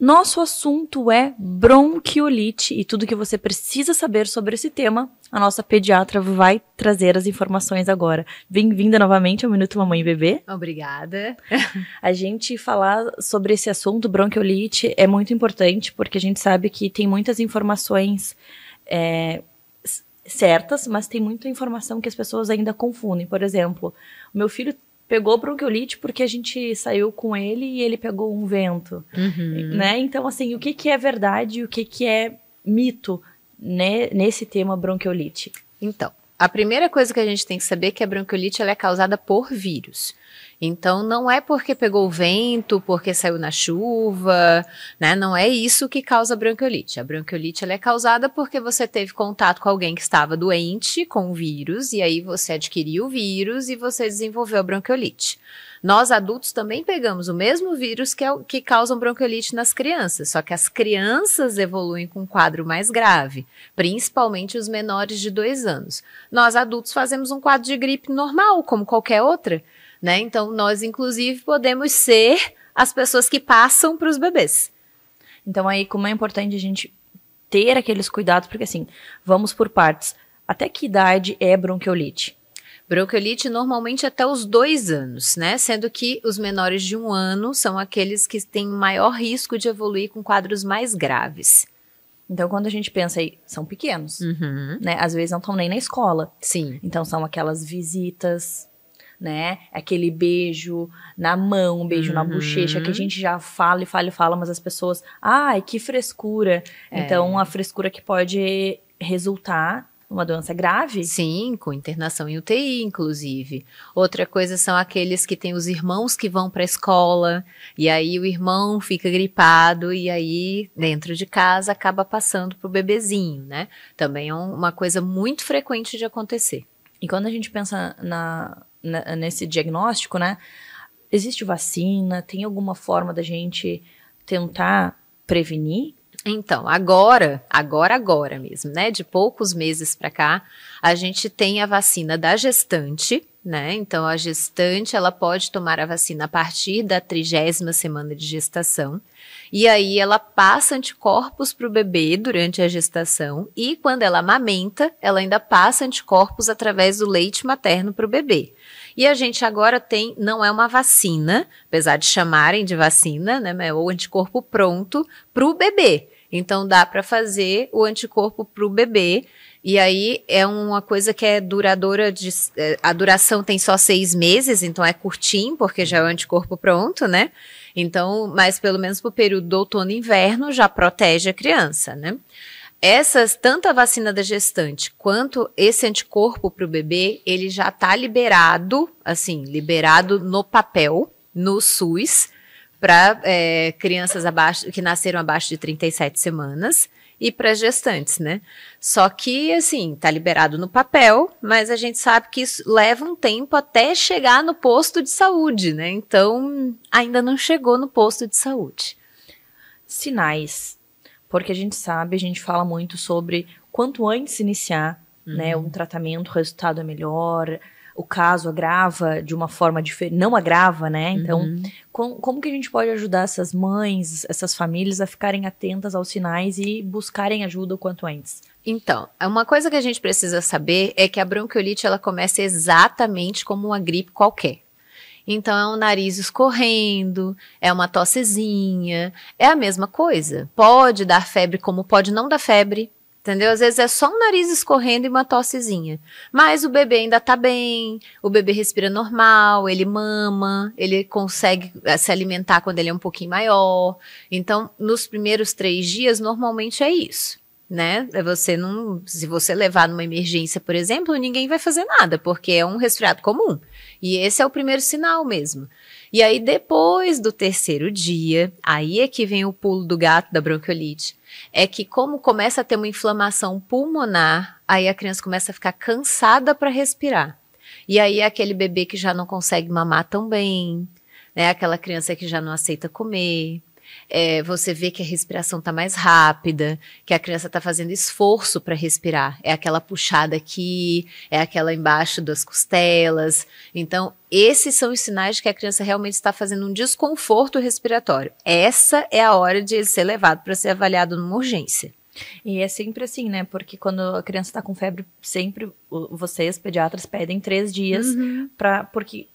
Nosso assunto é bronquiolite e tudo que você precisa saber sobre esse tema, a nossa pediatra vai trazer as informações agora. Bem-vinda novamente ao Minuto Mamãe e Bebê. Obrigada. A gente falar sobre esse assunto, bronquiolite, é muito importante porque a gente sabe que tem muitas informações certas, mas tem muita informação que as pessoas ainda confundem. Por exemplo, o meu filho pegou bronquiolite porque a gente saiu com ele e ele pegou um vento, né? Então, assim, o que é verdade e o que é mito, né, nesse tema bronquiolite? Então, a primeira coisa que a gente tem que saber é que a bronquiolite ela é causada por vírus. Então, não é porque pegou o vento, porque saiu na chuva, né? Não é isso que causa a bronquiolite. A bronquiolite ela é causada porque você teve contato com alguém que estava doente com o vírus, e aí você adquiriu o vírus e você desenvolveu a bronquiolite. Nós adultos também pegamos o mesmo vírus que causam bronquiolite nas crianças, só que as crianças evoluem com um quadro mais grave, principalmente os menores de 2 anos. Nós adultos fazemos um quadro de gripe normal, como qualquer outra, né? Então, nós, inclusive, podemos ser as pessoas que passam para os bebês. Então, aí, como é importante a gente ter aqueles cuidados, porque assim, vamos por partes. Até que idade é bronquiolite? Bronquiolite normalmente até os 2 anos, né? Sendo que os menores de 1 ano são aqueles que têm maior risco de evoluir com quadros mais graves. Então, quando a gente pensa aí, são pequenos, né? Às vezes não estão nem na escola. Sim. Então, são aquelas visitas, né? Aquele beijo na mão, um beijo na bochecha, que a gente já fala e fala e fala, mas as pessoas, ai, que frescura. Então, uma frescura que pode resultar uma doença grave? Sim, com internação em UTI, inclusive. Outra coisa são aqueles que têm os irmãos que vão para a escola, e aí o irmão fica gripado, e aí dentro de casa acaba passando pro bebezinho, né? Também é uma coisa muito frequente de acontecer. E quando a gente pensa nesse diagnóstico, né? Existe vacina? Tem alguma forma da gente tentar prevenir? Então, agora mesmo, né, de poucos meses para cá, a gente tem a vacina da gestante, né, então a gestante, ela pode tomar a vacina a partir da 30ª semana de gestação, e aí ela passa anticorpos para o bebê durante a gestação, e quando ela amamenta, ela ainda passa anticorpos através do leite materno para o bebê. E a gente agora tem, não é uma vacina, apesar de chamarem de vacina, né, é o anticorpo pronto para o bebê. Então, dá para fazer o anticorpo para o bebê, e aí é uma coisa que é duradoura, a duração tem só 6 meses, então é curtinho, porque já é o anticorpo pronto, né? Então, mas pelo menos para o período do outono e inverno já protege a criança, né? Tanto a vacina da gestante quanto esse anticorpo para o bebê, ele já está liberado, assim, liberado no papel, no SUS, para crianças que nasceram abaixo de 37 semanas e para gestantes, né? Só que, assim, tá liberado no papel, mas a gente sabe que isso leva um tempo até chegar no posto de saúde, né? Então, ainda não chegou no posto de saúde. Sinais. Porque a gente sabe, a gente fala muito sobre quanto antes iniciar, né, um tratamento, o resultado é melhor, o caso agrava de uma forma diferente, não agrava, né? Então, como que a gente pode ajudar essas mães, essas famílias a ficarem atentas aos sinais e buscarem ajuda o quanto antes? Então, uma coisa que a gente precisa saber é que a bronquiolite, ela começa exatamente como uma gripe qualquer. Então, é um nariz escorrendo, é uma tossezinha, é a mesma coisa. Pode dar febre, como pode não dar febre, entendeu? Às vezes é só um nariz escorrendo e uma tossezinha. Mas o bebê ainda tá bem, o bebê respira normal, ele mama, ele consegue se alimentar quando ele é um pouquinho maior. Então, nos primeiros 3 dias, normalmente é isso, né? Se você levar numa emergência, por exemplo, ninguém vai fazer nada, porque é um resfriado comum. E esse é o primeiro sinal mesmo. E aí, depois do 3º dia, aí é que vem o pulo do gato da bronquiolite. É que como começa a ter uma inflamação pulmonar, aí a criança começa a ficar cansada para respirar. E aí é aquele bebê que já não consegue mamar tão bem, né? Aquela criança que já não aceita comer. você vê que a respiração está mais rápida, que a criança está fazendo esforço para respirar. É aquela puxada aqui, é aquela embaixo das costelas. Então, esses são os sinais de que a criança realmente está fazendo um desconforto respiratório. Essa é a hora de ele ser levado para ser avaliado numa urgência. E é sempre assim, né? Porque quando a criança tá com febre, sempre vocês, pediatras, pedem 3 dias porque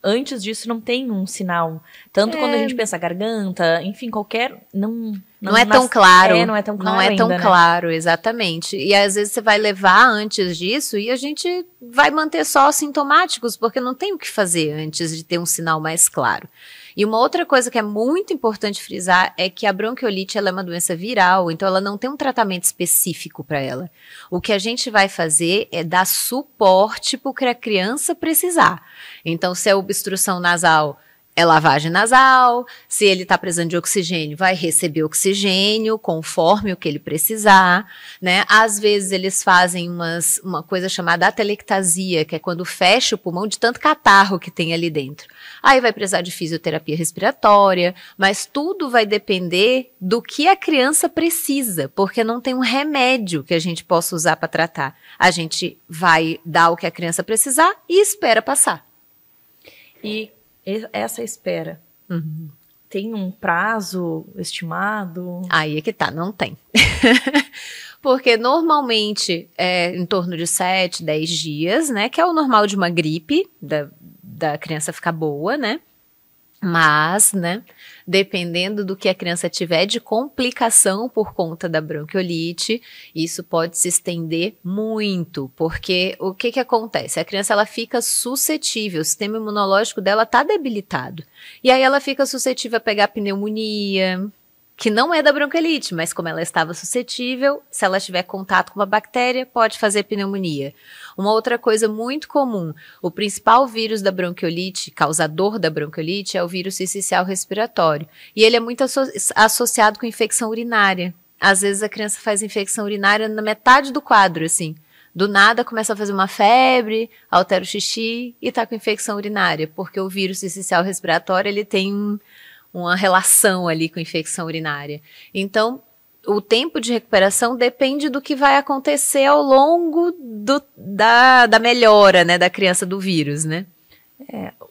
antes disso não tem um sinal. Tanto quando a gente pensa garganta, enfim, qualquer. Não é tão claro. Não é tão claro. Não é tão ainda, claro, exatamente. E às vezes você vai levar antes disso e a gente vai manter só sintomáticos, porque não tem o que fazer antes de ter um sinal mais claro. E uma outra coisa que é muito importante frisar é que a bronquiolite ela é uma doença viral, então ela não tem um tratamento específico para ela. O que a gente vai fazer é dar suporte para o que a criança precisar. Então, se é obstrução nasal, é lavagem nasal. Se ele está precisando de oxigênio, vai receber oxigênio conforme o que ele precisar, né? Às vezes eles fazem uma coisa chamada atelectasia, que é quando fecha o pulmão de tanto catarro que tem ali dentro. Aí vai precisar de fisioterapia respiratória, mas tudo vai depender do que a criança precisa, porque não tem um remédio que a gente possa usar para tratar. A gente vai dar o que a criança precisar e espera passar. E essa espera tem um prazo estimado? Aí é que tá, não tem. Porque normalmente é em torno de 7, 10 dias, né? Que é o normal de uma gripe, da criança ficar boa, né? Mas, né, dependendo do que a criança tiver de complicação por conta da bronquiolite, isso pode se estender muito, porque o que acontece? A criança ela fica suscetível, o sistema imunológico dela está debilitado, e aí ela fica suscetível a pegar pneumonia, que não é da bronquiolite, mas como ela estava suscetível, se ela tiver contato com uma bactéria, pode fazer pneumonia. Uma outra coisa muito comum, o principal vírus da bronquiolite, causador da bronquiolite, é o vírus sincicial respiratório. E ele é muito associado com infecção urinária. Às vezes a criança faz infecção urinária na metade do quadro, assim. Do nada começa a fazer uma febre, altera o xixi e tá com infecção urinária, porque o vírus sincicial respiratório, ele tem uma relação ali com infecção urinária. Então, o tempo de recuperação depende do que vai acontecer ao longo da melhora, né, da criança do vírus, né?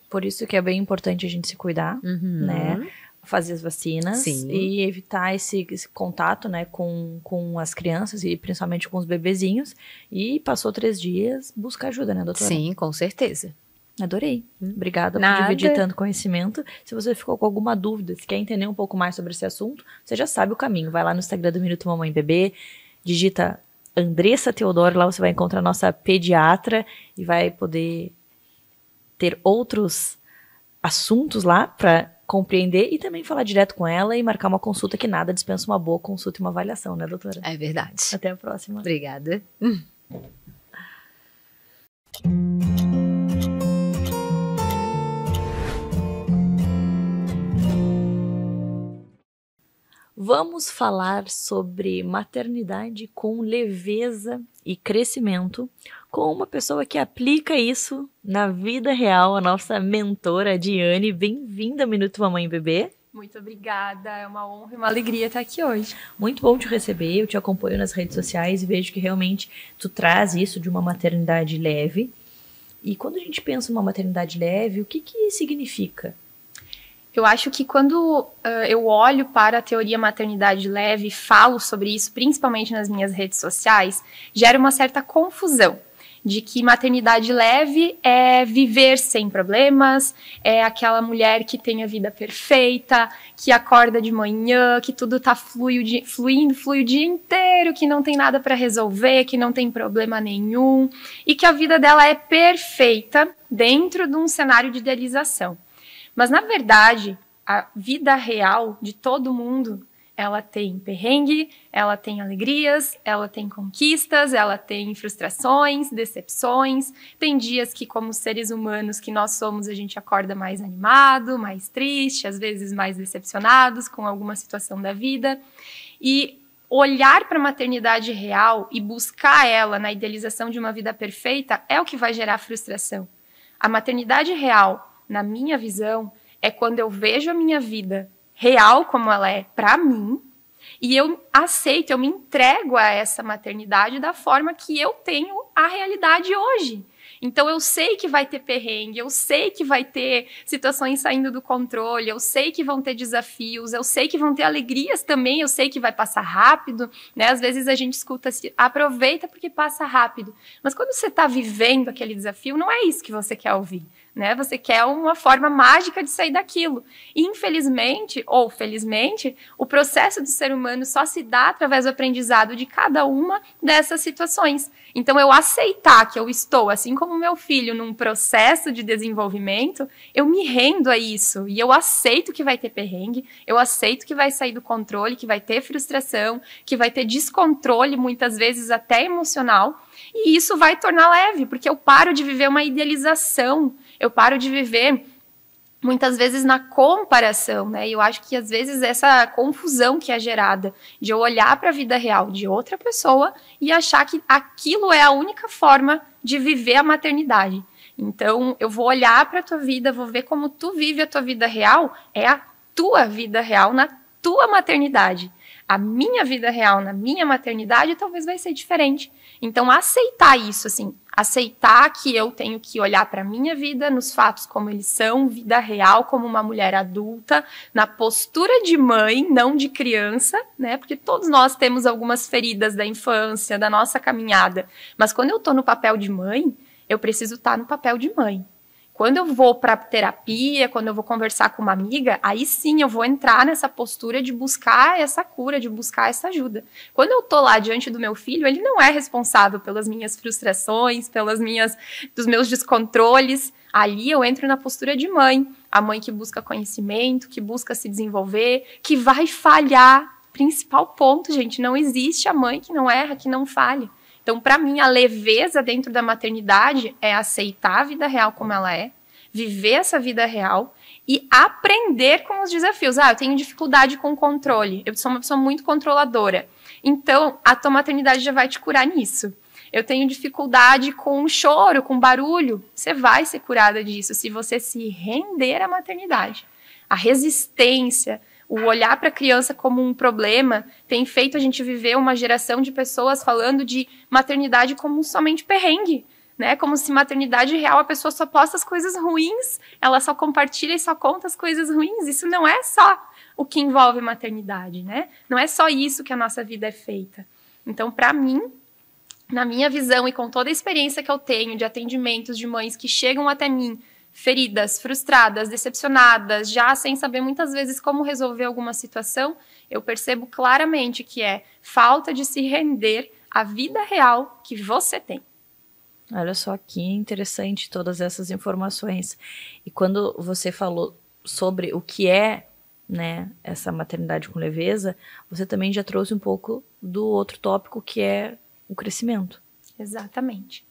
Por isso que é bem importante a gente se cuidar, né? Fazer as vacinas. Sim. E evitar esse contato, né, com as crianças e principalmente com os bebezinhos. E passou 3 dias, busca ajuda, né, doutora? Sim, com certeza. Adorei. Obrigada por dividir tanto conhecimento. Se você ficou com alguma dúvida, se quer entender um pouco mais sobre esse assunto, você já sabe o caminho. Vai lá no Instagram do Minuto Mamãe Bebê, digita Andressa Teodoro, lá você vai encontrar a nossa pediatra e vai poder ter outros assuntos lá para compreender e também falar direto com ela e marcar uma consulta, que nada dispensa uma boa consulta e uma avaliação, né, doutora? É verdade. Até a próxima. Obrigada. Vamos falar sobre maternidade com leveza e crescimento com uma pessoa que aplica isso na vida real, a nossa mentora Diane. Bem-vinda ao Minuto Mamãe Bebê. Muito obrigada, é uma honra e uma alegria estar aqui hoje. Muito bom te receber, eu te acompanho nas redes sociais e vejo que realmente tu traz isso de uma maternidade leve. E quando a gente pensa em uma maternidade leve, o que significa? Eu acho que quando eu olho para a teoria maternidade leve e falo sobre isso, principalmente nas minhas redes sociais, gera uma certa confusão de que maternidade leve é viver sem problemas, é aquela mulher que tem a vida perfeita, que acorda de manhã, que tudo tá flui o dia inteiro, que não tem nada para resolver, que não tem problema nenhum e que a vida dela é perfeita dentro de um cenário de idealização. Mas, na verdade, a vida real de todo mundo, ela tem perrengue, ela tem alegrias, ela tem conquistas, ela tem frustrações, decepções. Tem dias que, como seres humanos que nós somos, a gente acorda mais animado, mais triste, às vezes mais decepcionados com alguma situação da vida. E olhar para a maternidade real e buscar ela na idealização de uma vida perfeita é o que vai gerar frustração. A maternidade real, na minha visão, é quando eu vejo a minha vida real como ela é para mim, e eu aceito, eu me entrego a essa maternidade da forma que eu tenho a realidade hoje. Então eu sei que vai ter perrengue, eu sei que vai ter situações saindo do controle, eu sei que vão ter desafios, eu sei que vão ter alegrias também, eu sei que vai passar rápido, né? Às vezes a gente escuta assim, aproveita porque passa rápido. Mas quando você está vivendo aquele desafio, não é isso que você quer ouvir, né? Você quer uma forma mágica de sair daquilo. E infelizmente, ou felizmente, o processo do ser humano só se dá através do aprendizado de cada uma dessas situações. Então, eu aceitar que eu estou, assim como meu filho, num processo de desenvolvimento, eu me rendo a isso. E eu aceito que vai ter perrengue, eu aceito que vai sair do controle, que vai ter frustração, que vai ter descontrole, muitas vezes até emocional. E isso vai tornar leve, porque eu paro de viver uma idealização, eu paro de viver muitas vezes na comparação, né? E eu acho que às vezes essa confusão que é gerada de eu olhar para a vida real de outra pessoa e achar que aquilo é a única forma de viver a maternidade. Então, eu vou olhar para a tua vida, vou ver como tu vive a tua vida real, é a tua vida real na tua maternidade. A minha vida real na minha maternidade talvez vai ser diferente. Então, aceitar isso, assim, aceitar que eu tenho que olhar para a minha vida, nos fatos como eles são, vida real como uma mulher adulta, na postura de mãe, não de criança, né? Porque todos nós temos algumas feridas da infância, da nossa caminhada. Mas quando eu tô no papel de mãe, eu preciso estar no papel de mãe. Quando eu vou para terapia, quando eu vou conversar com uma amiga, aí sim eu vou entrar nessa postura de buscar essa cura, de buscar essa ajuda. Quando eu tô lá diante do meu filho, ele não é responsável pelas minhas frustrações, dos meus descontroles. Ali eu entro na postura de mãe, a mãe que busca conhecimento, que busca se desenvolver, que vai falhar. Principal ponto, gente, não existe a mãe que não erra, que não falha. Então, para mim, a leveza dentro da maternidade é aceitar a vida real como ela é, viver essa vida real e aprender com os desafios. Eu tenho dificuldade com o controle, eu sou uma pessoa muito controladora. Então, a tua maternidade já vai te curar nisso. Eu tenho dificuldade com o choro, com barulho. Você vai ser curada disso se você se render à maternidade. A resistência, o olhar para a criança como um problema tem feito a gente viver uma geração de pessoas falando de maternidade como somente perrengue, né? Como se maternidade real a pessoa só posta as coisas ruins, ela só compartilha e só conta as coisas ruins. Isso não é só o que envolve maternidade, né? Não é só isso que a nossa vida é feita. Então, para mim, na minha visão e com toda a experiência que eu tenho de atendimentos de mães que chegam até mim feridas, frustradas, decepcionadas, já sem saber muitas vezes como resolver alguma situação, eu percebo claramente que é falta de se render à vida real que você tem. Olha só que interessante todas essas informações. E quando você falou sobre o que é, né, essa maternidade com leveza, você também já trouxe um pouco do outro tópico que é o crescimento. Exatamente.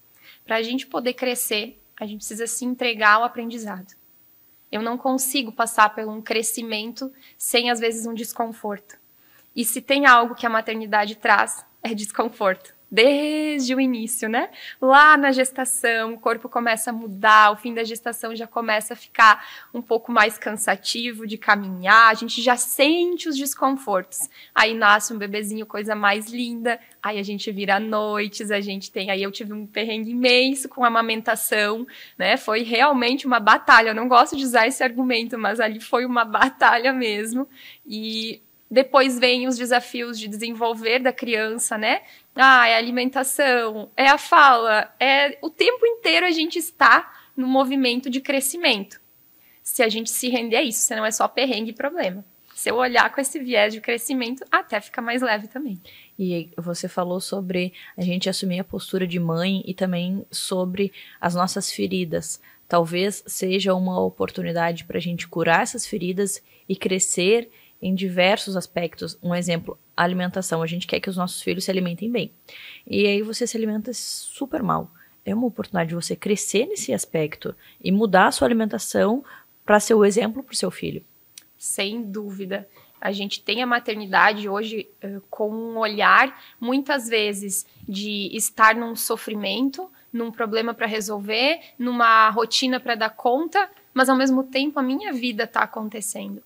Para a gente poder crescer, a gente precisa se entregar ao aprendizado. Eu não consigo passar por um crescimento sem, às vezes, um desconforto. E se tem algo que a maternidade traz, é desconforto. Desde o início, né? Lá na gestação, o corpo começa a mudar, o fim da gestação já começa a ficar um pouco mais cansativo de caminhar, a gente já sente os desconfortos. Aí nasce um bebezinho, coisa mais linda, aí a gente vira noites, aí eu tive um perrengue imenso com a amamentação, né? Foi realmente uma batalha, eu não gosto de usar esse argumento, mas ali foi uma batalha mesmo. E depois vem os desafios de desenvolver da criança, né? É a alimentação, é a fala, o tempo inteiro a gente está no movimento de crescimento. Se a gente se render a isso, se não é só perrengue e problema. Se eu olhar com esse viés de crescimento, até fica mais leve também. E você falou sobre a gente assumir a postura de mãe e também sobre as nossas feridas. Talvez seja uma oportunidade para a gente curar essas feridas e crescer em diversos aspectos. Um exemplo, a alimentação. A gente quer que os nossos filhos se alimentem bem. E aí você se alimenta super mal. É uma oportunidade de você crescer nesse aspecto e mudar a sua alimentação para ser o exemplo para o seu filho. Sem dúvida. A gente tem a maternidade hoje com um olhar, muitas vezes, de estar num sofrimento, num problema para resolver, numa rotina para dar conta, mas ao mesmo tempo a minha vida está acontecendo.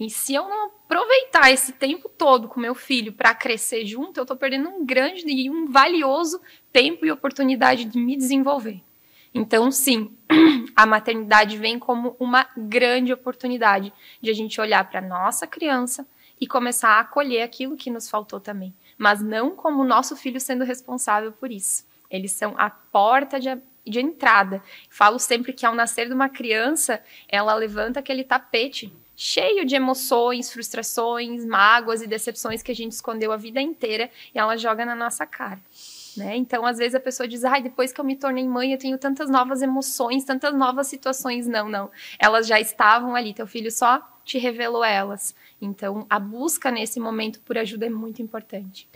E se eu não aproveitar esse tempo todo com meu filho para crescer junto, eu estou perdendo um grande e um valioso tempo e oportunidade de me desenvolver. Então, sim, a maternidade vem como uma grande oportunidade de a gente olhar para nossa criança e começar a acolher aquilo que nos faltou também. Mas não como o nosso filho sendo responsável por isso. Eles são a porta de entrada. Falo sempre que ao nascer de uma criança, ela levanta aquele tapete cheio de emoções, frustrações, mágoas e decepções que a gente escondeu a vida inteira e ela joga na nossa cara. Né? Então, às vezes a pessoa diz, depois que eu me tornei mãe, eu tenho tantas novas emoções, tantas novas situações. Não. Elas já estavam ali, teu filho só te revelou elas. Então, a busca nesse momento por ajuda é muito importante.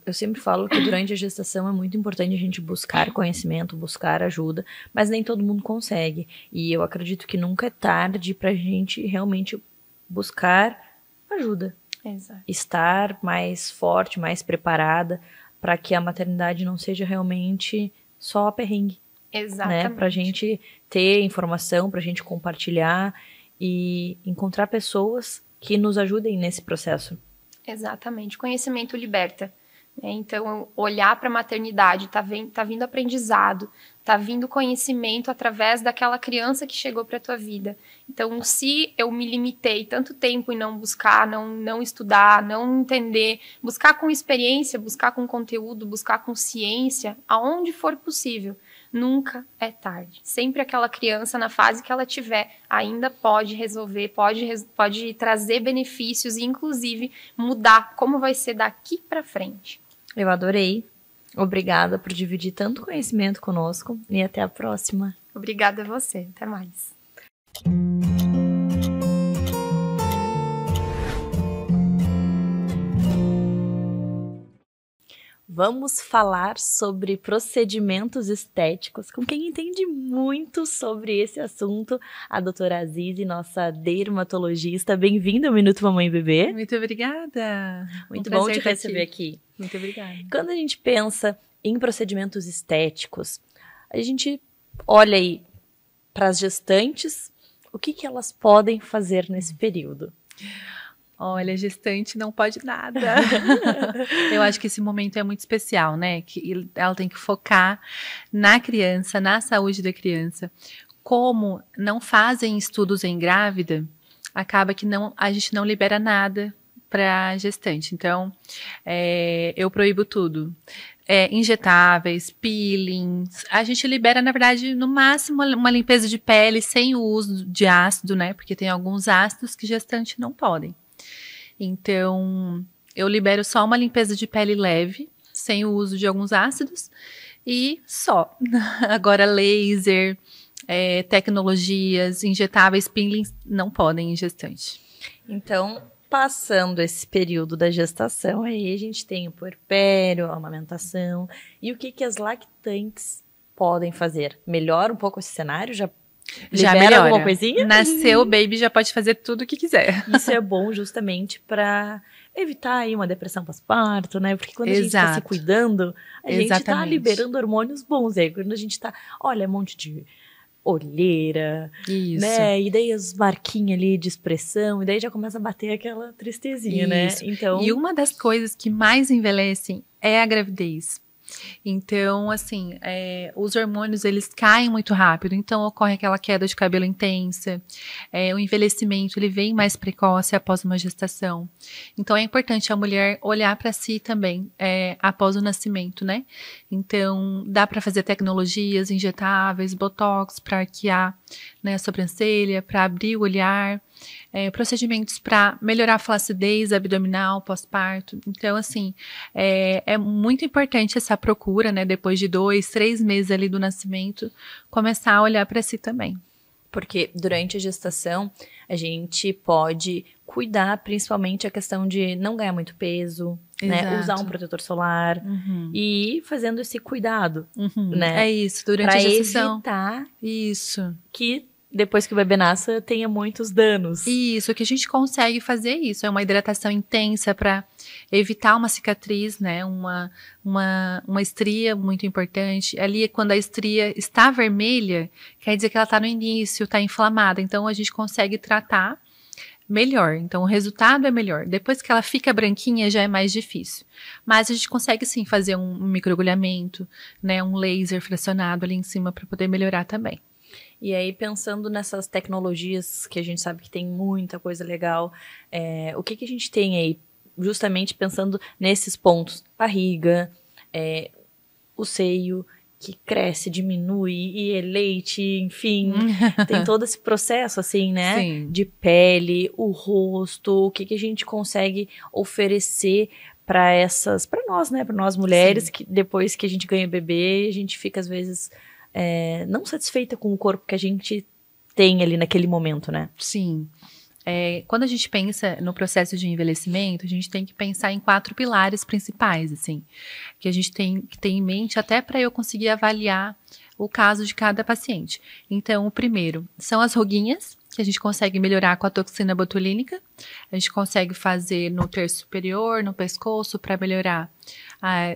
Eu sempre falo que durante a gestação é muito importante a gente buscar conhecimento, buscar ajuda, mas nem todo mundo consegue. E eu acredito que nunca é tarde pra gente realmente buscar ajuda. Exato. Estar mais forte, mais preparada, para que a maternidade não seja realmente só perrengue. Exatamente. Né? Pra gente ter informação, pra gente compartilhar e encontrar pessoas que nos ajudem nesse processo. Exatamente. Conhecimento liberta. Né? Então, olhar para a maternidade, tá vindo aprendizado, tá vindo conhecimento através daquela criança que chegou para a tua vida. Então, se eu me limitei tanto tempo em não buscar, não estudar, não entender, buscar com experiência, buscar com conteúdo, buscar com ciência, aonde for possível, nunca é tarde. Sempre aquela criança, na fase que ela tiver, ainda pode resolver, pode trazer benefícios e, inclusive, mudar como vai ser daqui para frente. Eu adorei. Obrigada por dividir tanto conhecimento conosco e até a próxima. Obrigada a você. Até mais. Vamos falar sobre procedimentos estéticos com quem entende muito sobre esse assunto, a doutora Azize, nossa dermatologista. Bem-vinda ao Minuto Mamãe e Bebê. Muito obrigada. Muito bom te receber aqui. Muito obrigada. Quando a gente pensa em procedimentos estéticos, a gente olha aí para as gestantes, o que elas podem fazer nesse período? Olha, gestante não pode nada. Eu acho que esse momento é muito especial, né? Que ela tem que focar na criança, na saúde da criança. Como não fazem estudos em grávida, acaba que a gente não libera nada para gestante. Então, eu proíbo tudo. Injetáveis, peelings. A gente libera, na verdade, no máximo uma limpeza de pele sem o uso de ácido, né? Porque tem alguns ácidos que gestante não podem. Então, eu libero só uma limpeza de pele leve, sem o uso de alguns ácidos, e só. Agora, laser, tecnologias, injetáveis, peelings, não podem em gestante. Então, passando esse período da gestação, aí a gente tem o puerpério, a amamentação, e o que as lactantes podem fazer? Melhora um pouco esse cenário? Já melhora. Alguma coisinha? Nasceu o baby, já pode fazer tudo o que quiser. Isso é bom justamente para evitar aí uma depressão pós-parto, né? Porque quando a gente tá se cuidando, a gente tá liberando hormônios bons. Aí quando a gente tá, olha, um monte de olheira, isso, né? E daí as marquinhas ali de expressão, e daí já começa a bater aquela tristezinha, né? Então... E uma das coisas que mais envelhecem é a gravidez. Então, assim, os hormônios, eles caem muito rápido, então ocorre aquela queda de cabelo intensa, o envelhecimento, ele vem mais precoce após uma gestação. Então, é importante a mulher olhar para si também, após o nascimento, né? Então, dá para fazer tecnologias injetáveis, botox, para arquear, né, a sobrancelha, para abrir o olhar, procedimentos para melhorar a flacidez abdominal pós-parto. Então, assim, é muito importante essa procura, né, depois de 2, 3 meses ali do nascimento, começar a olhar para si também. Porque durante a gestação, a gente pode cuidar, principalmente a questão de não ganhar muito peso, né? Usar um protetor solar e ir fazendo esse cuidado, né? É isso, durante a gestação. Pra evitar isso, que depois que o bebê nasça, tenha muitos danos. Isso, que a gente consegue fazer isso. É uma hidratação intensa para evitar uma cicatriz, né? Uma estria muito importante. Ali, quando a estria está vermelha, quer dizer que ela está no início, está inflamada. Então, a gente consegue tratar melhor. Então, o resultado é melhor. Depois que ela fica branquinha, já é mais difícil. Mas a gente consegue, sim, fazer um microagulhamento, né? Um laser fracionado ali em cima para poder melhorar também. E aí, pensando nessas tecnologias, que a gente sabe que tem muita coisa legal, o que a gente tem aí, justamente pensando nesses pontos? Barriga, o seio, que cresce, diminui, e é leite, enfim, tem todo esse processo, assim, né? Sim. De pele, o rosto, o que a gente consegue oferecer para nós, né? Para nós mulheres, Sim. que depois que a gente ganha bebê, a gente fica, às vezes, não satisfeita com o corpo que a gente tem ali naquele momento, né? Sim. Quando a gente pensa no processo de envelhecimento, a gente tem que pensar em 4 pilares principais, assim, que a gente tem que ter em mente até para eu conseguir avaliar o caso de cada paciente. Então, o primeiro são as ruguinhas, que a gente consegue melhorar com a toxina botulínica. A gente consegue fazer no terço superior, no pescoço, para melhorar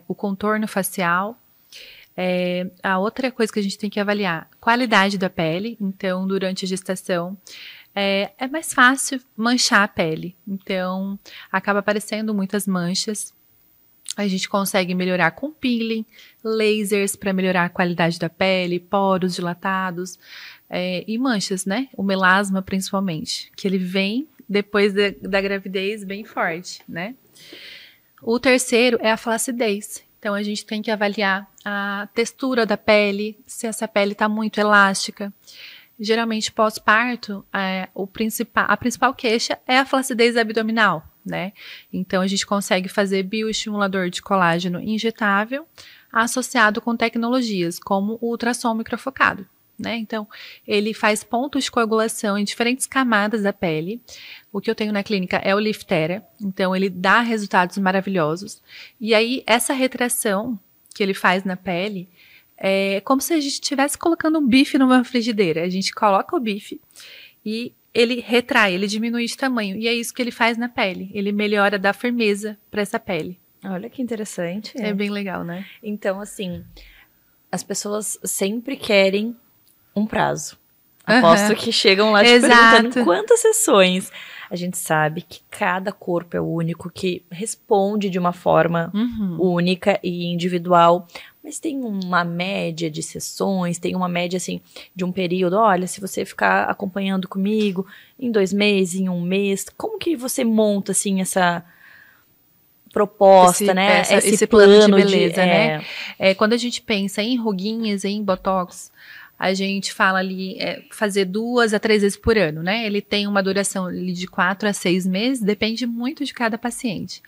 o contorno facial. A outra coisa que a gente tem que avaliar, qualidade da pele. Então, durante a gestação, é mais fácil manchar a pele. Então, acaba aparecendo muitas manchas. A gente consegue melhorar com peeling, lasers para melhorar a qualidade da pele, poros dilatados e manchas, né? O melasma, principalmente, que ele vem depois da gravidez bem forte, né? O terceiro é a flacidez. Então, a gente tem que avaliar a textura da pele, se essa pele está muito elástica. Geralmente, pós-parto, a principal queixa é a flacidez abdominal, né? Então, a gente consegue fazer bioestimulador de colágeno injetável associado com tecnologias como o ultrassom microfocado, né? Então, ele faz pontos de coagulação em diferentes camadas da pele. O que eu tenho na clínica é o Liftera, então ele dá resultados maravilhosos. E aí, essa retração que ele faz na pele é como se a gente estivesse colocando um bife numa frigideira. A gente coloca o bife e ele retrai, ele diminui de tamanho. E é isso que ele faz na pele. Ele melhora, dá firmeza para essa pele. Olha que interessante. É bem legal, né? Então, assim, as pessoas sempre querem um prazo. Aposto que chegam lá te perguntando quantas sessões. A gente sabe que cada corpo é único, que responde de uma forma única e individual. Mas tem uma média de sessões, tem uma média, assim, de um período. Olha, se você ficar acompanhando comigo em 2 meses, em 1 mês, como que você monta, assim, essa proposta, né? Esse plano de beleza, né? Quando a gente pensa em ruguinhas, em botox, a gente fala ali fazer 2 a 3 vezes por ano, né? Ele tem uma duração ali de 4 a 6 meses, depende muito de cada paciente.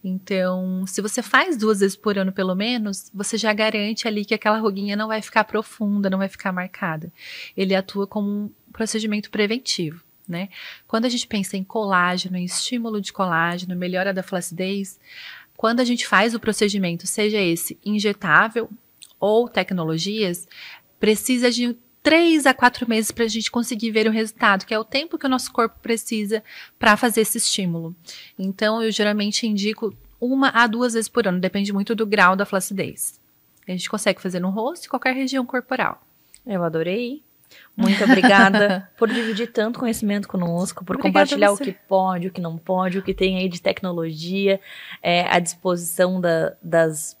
Então, se você faz 2 vezes por ano pelo menos, você já garante ali que aquela ruguinha não vai ficar profunda, não vai ficar marcada. Ele atua como um procedimento preventivo, né? Quando a gente pensa em colágeno, em estímulo de colágeno, melhora da flacidez, quando a gente faz o procedimento, seja esse injetável ou tecnologias, precisa de 3 a 4 meses para a gente conseguir ver o resultado, que é o tempo que o nosso corpo precisa para fazer esse estímulo. Então, eu geralmente indico 1 a 2 vezes por ano, depende muito do grau da flacidez. A gente consegue fazer no rosto e qualquer região corporal. Eu adorei. Muito obrigada por dividir tanto conhecimento conosco, por compartilhar o que pode, o que não pode, o que tem aí de tecnologia, à disposição das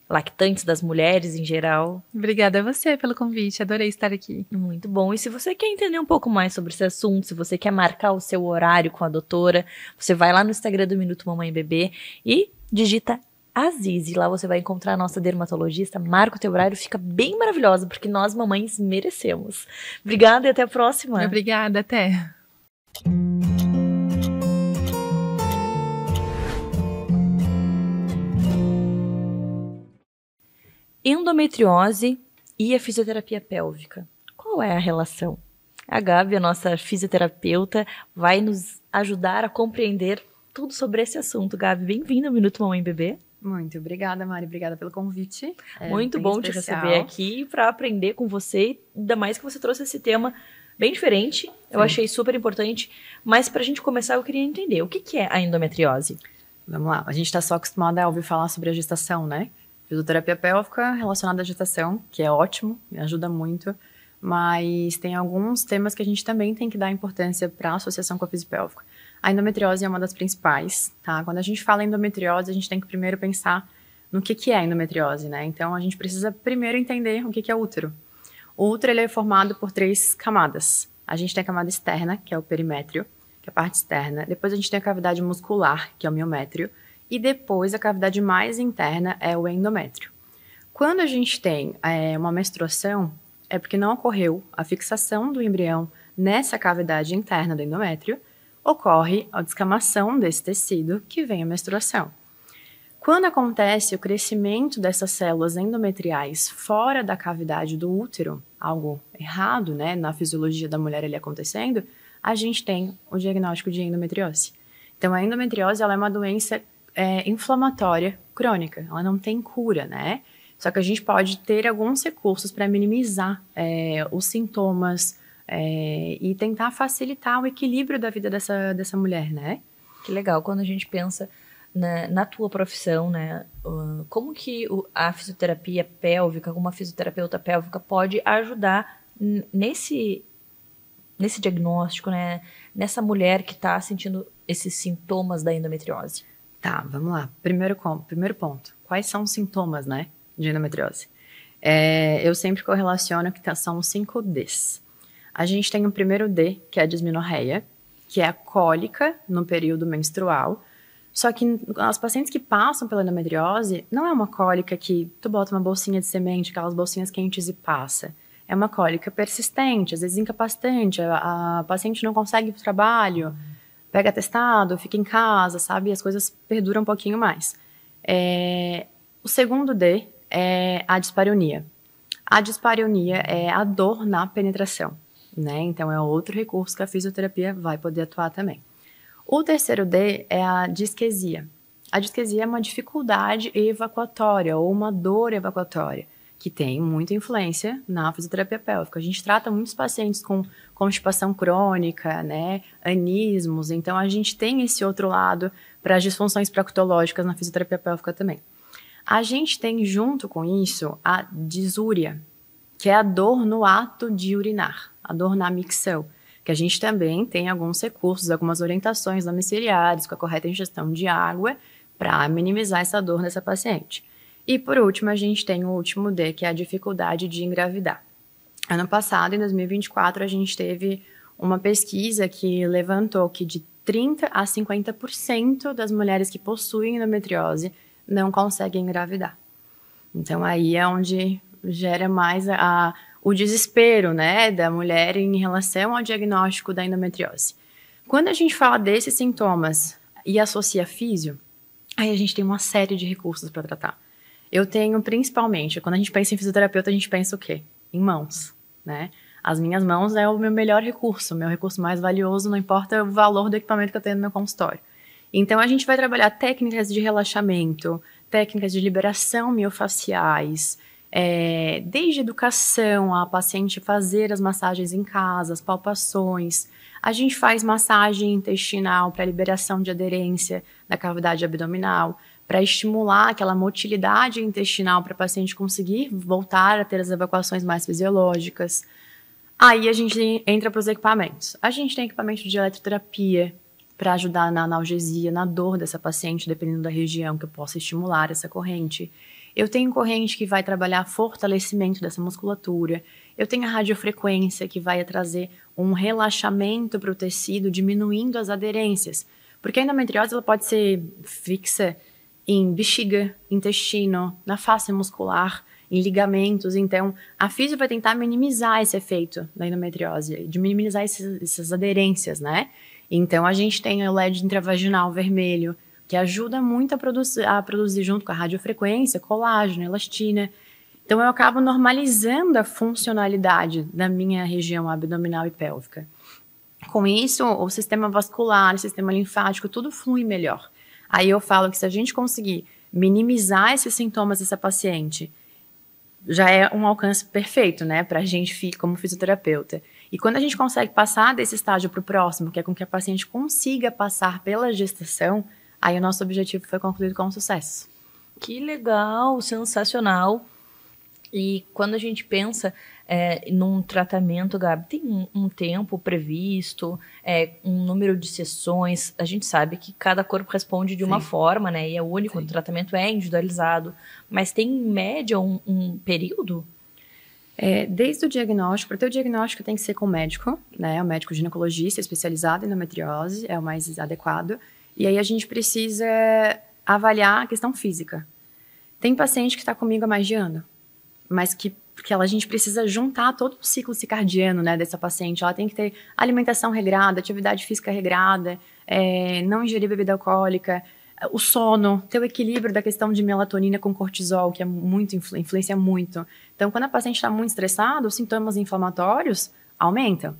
lactantes, das mulheres em geral. Obrigada a você pelo convite, adorei estar aqui. Muito bom. E se você quer entender um pouco mais sobre esse assunto, se você quer marcar o seu horário com a doutora, você vai lá no Instagram do Minuto Mamãe e Bebê e digita Azize. Lá você vai encontrar a nossa dermatologista, marca o teu horário, fica bem maravilhosa, porque nós mamães merecemos. Obrigada e até a próxima. Obrigada, até. Endometriose e a fisioterapia pélvica. Qual é a relação? A Gabi, a nossa fisioterapeuta, vai nos ajudar a compreender tudo sobre esse assunto. Gabi, bem-vinda ao Minuto Mamãe e Bebê. Muito obrigada, Mari. Obrigada pelo convite. Muito bom te receber aqui para aprender com você, ainda mais que você trouxe esse tema bem diferente. Sim. Eu achei super importante. Mas para a gente começar, eu queria entender o que é a endometriose. Vamos lá. A gente está só acostumada a ouvir falar sobre a gestação, né? Fisioterapia pélvica relacionada à gestação, que é ótimo, me ajuda muito. Mas tem alguns temas que a gente também tem que dar importância para a associação com a fisiopélvica. A endometriose é uma das principais, tá? Quando a gente fala em endometriose, a gente tem que primeiro pensar no que é a endometriose, né? Então, a gente precisa primeiro entender o que é o útero. O útero, ele é formado por 3 camadas. A gente tem a camada externa, que é o perimétrio, que é a parte externa. Depois a gente tem a cavidade muscular, que é o miométrio. E depois a cavidade mais interna é o endométrio. Quando a gente tem uma menstruação, é porque não ocorreu a fixação do embrião nessa cavidade interna do endométrio, ocorre a descamação desse tecido que vem a menstruação. Quando acontece o crescimento dessas células endometriais fora da cavidade do útero, algo errado, né, na fisiologia da mulher ali acontecendo, a gente tem o diagnóstico de endometriose. Então, a endometriose ela é uma doença inflamatória crônica, ela não tem cura, né? Só que a gente pode ter alguns recursos para minimizar os sintomas e tentar facilitar o equilíbrio da vida dessa mulher, né? Que legal, quando a gente pensa na tua profissão, né? Como que a fisioterapia pélvica, uma fisioterapeuta pélvica pode ajudar nesse diagnóstico, né? Nessa mulher que está sentindo esses sintomas da endometriose? Tá, vamos lá. Primeiro ponto. Quais são os sintomas, né, de endometriose? Eu sempre correlaciono que são os 5 Ds. A gente tem o primeiro D, que é a dismenorreia, que é a cólica no período menstrual. Só que as pacientes que passam pela endometriose, não é uma cólica que tu bota uma bolsinha de semente, aquelas bolsinhas quentes e passa. É uma cólica persistente, às vezes incapacitante, a paciente não consegue ir para o trabalho, pega atestado, fica em casa, sabe? E as coisas perduram um pouquinho mais. O segundo D é a dispareunia. A dispareunia é a dor na penetração, né? Então, é outro recurso que a fisioterapia vai poder atuar também. O terceiro D é a disquesia. A disquesia é uma dificuldade evacuatória ou uma dor evacuatória, que tem muita influência na fisioterapia pélvica. A gente trata muitos pacientes com constipação crônica, né, anismos, então a gente tem esse outro lado para as disfunções proctológicas na fisioterapia pélvica também. A gente tem junto com isso a disúria, que é a dor no ato de urinar, a dor na micção, que a gente também tem alguns recursos, algumas orientações domiciliares com a correta ingestão de água para minimizar essa dor nessa paciente. E por último, a gente tem o último D, que é a dificuldade de engravidar. Ano passado, em 2024, a gente teve uma pesquisa que levantou que de 30% a 50% das mulheres que possuem endometriose não conseguem engravidar. Então, aí é onde gera mais o desespero, né, da mulher em relação ao diagnóstico da endometriose. Quando a gente fala desses sintomas e associa físio, aí a gente tem uma série de recursos para tratar. Eu tenho, principalmente, quando a gente pensa em fisioterapeuta, a gente pensa o quê? Em mãos, né? As minhas mãos é o meu melhor recurso, o meu recurso mais valioso, não importa o valor do equipamento que eu tenho no meu consultório. Então, a gente vai trabalhar técnicas de relaxamento, técnicas de liberação miofaciais, desde educação, a paciente fazer as massagens em casa, as palpações. A gente faz massagem intestinal para liberação de aderência da cavidade abdominal, para estimular aquela motilidade intestinal para a paciente conseguir voltar a ter as evacuações mais fisiológicas. Aí a gente entra para os equipamentos. A gente tem equipamento de eletroterapia para ajudar na analgesia, na dor dessa paciente, dependendo da região que eu possa estimular essa corrente. Eu tenho corrente que vai trabalhar fortalecimento dessa musculatura. Eu tenho a radiofrequência que vai trazer um relaxamento para o tecido, diminuindo as aderências. Porque a endometriose ela pode ser fixa em bexiga, intestino, na face muscular, em ligamentos. Então, a físio vai tentar minimizar esse efeito da endometriose, de minimizar essas aderências, né? Então, a gente tem o LED intravaginal vermelho, que ajuda muito a produzir junto com a radiofrequência, colágeno, elastina. Então, eu acabo normalizando a funcionalidade da minha região abdominal e pélvica. Com isso, o sistema vascular, o sistema linfático, tudo flui melhor. Aí eu falo que se a gente conseguir minimizar esses sintomas dessa paciente, já é um alcance perfeito, né, pra gente como fisioterapeuta. E quando a gente consegue passar desse estágio pro próximo, que é com que a paciente consiga passar pela gestação, aí o nosso objetivo foi concluído com sucesso. Que legal, sensacional. E quando a gente pensa num tratamento, Gabi, tem um tempo previsto, um número de sessões? A gente sabe que cada corpo responde de uma forma, né? E é único, o tratamento é individualizado. Mas tem, em média, um período? Desde o diagnóstico, para ter o diagnóstico tem que ser com o médico, né? O médico ginecologista especializado em endometriose é o mais adequado. E aí a gente precisa avaliar a questão física. Tem paciente que está comigo há mais de ano, mas porque a gente precisa juntar todo o ciclo circadiano, né, dessa paciente. Ela tem que ter alimentação regrada, atividade física regrada, não ingerir bebida alcoólica, o sono, ter o equilíbrio da questão de melatonina com cortisol, que influencia muito. Então, quando a paciente está muito estressada, os sintomas inflamatórios aumentam.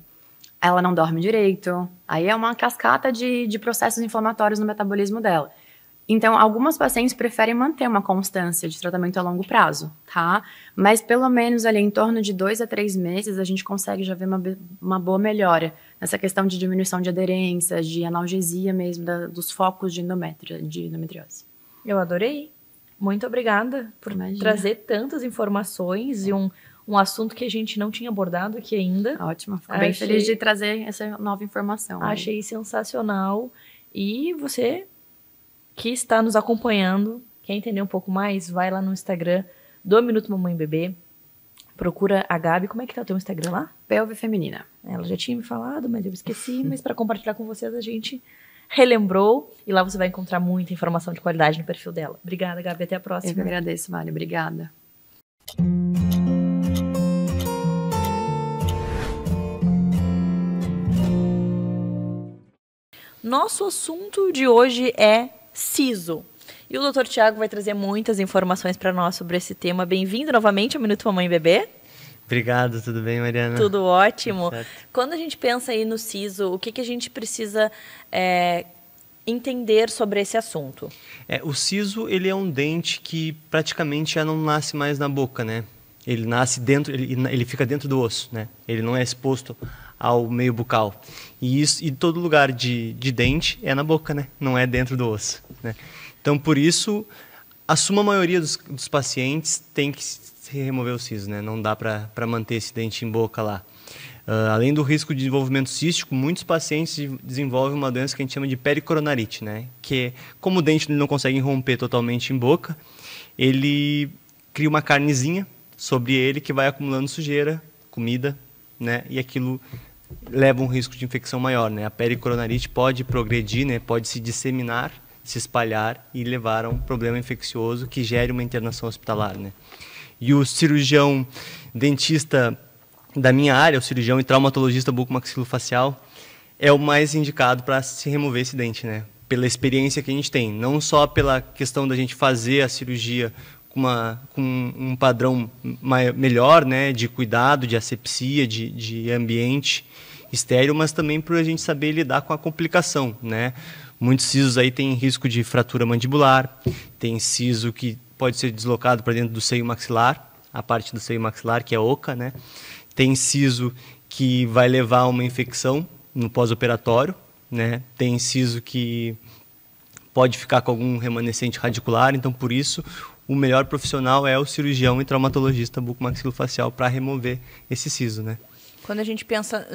Ela não dorme direito, aí é uma cascata de processos inflamatórios no metabolismo dela. Então, algumas pacientes preferem manter uma constância de tratamento a longo prazo, tá? Mas pelo menos ali em torno de 2 a 3 meses a gente consegue já ver uma boa melhora nessa questão de diminuição de aderência, de analgesia mesmo, dos focos de endometriose. Eu adorei. Muito obrigada por trazer tantas informações e um assunto que a gente não tinha abordado aqui ainda. Ótimo, fico bem feliz de trazer essa nova informação. Achei sensacional. E você que está nos acompanhando, quer entender um pouco mais, vai lá no Instagram do Minuto Mamãe Bebê, procura a Gabi. Como é que tá o teu Instagram lá? Pelve Feminina. Ela já tinha me falado, mas eu esqueci, mas para compartilhar com vocês a gente relembrou, e lá você vai encontrar muita informação de qualidade no perfil dela. Obrigada, Gabi, até a próxima. Eu que agradeço, Mari, obrigada. Nosso assunto de hoje é siso. E o Dr. Tiago vai trazer muitas informações para nós sobre esse tema. Bem-vindo novamente ao Minuto Mamãe Bebê. Obrigado, tudo bem, Mariana? Tudo ótimo. Certo. Quando a gente pensa aí no siso, o que a gente precisa entender sobre esse assunto? O siso, ele é um dente que praticamente já não nasce mais na boca, né? Ele nasce dentro, ele fica dentro do osso, né? Ele não é exposto ao meio bucal. E todo lugar de dente é na boca, né? Não é dentro do osso, né? Então, por isso, a suma maioria dos pacientes tem que se remover o siso, né? Não dá para manter esse dente em boca lá. Além do risco de desenvolvimento cístico, muitos pacientes desenvolvem uma doença que a gente chama de pericoronarite, né? Que como o dente não consegue romper totalmente em boca, ele cria uma carnezinha sobre ele que vai acumulando sujeira, comida, né? E aquilo leva um risco de infecção maior, né? A pericoronarite pode progredir, né? Pode se disseminar, se espalhar e levar a um problema infeccioso que gere uma internação hospitalar, né? E o cirurgião dentista da minha área, o cirurgião e traumatologista bucomaxilofacial, é o mais indicado para se remover esse dente, né? Pela experiência que a gente tem, não só pela questão da gente fazer a cirurgia com um padrão melhor, né, de cuidado, de asepsia, de ambiente estéril, mas também para a gente saber lidar com a complicação, né? Muitos sisos aí têm risco de fratura mandibular, tem siso que pode ser deslocado para dentro do seio maxilar, a parte do seio maxilar que é oca, né? Tem siso que vai levar a uma infecção no pós-operatório, né? Tem siso que pode ficar com algum remanescente radicular, então por isso o melhor profissional é o cirurgião e traumatologista bucomaxilofacial para remover esse siso, né? Quando a gente pensa,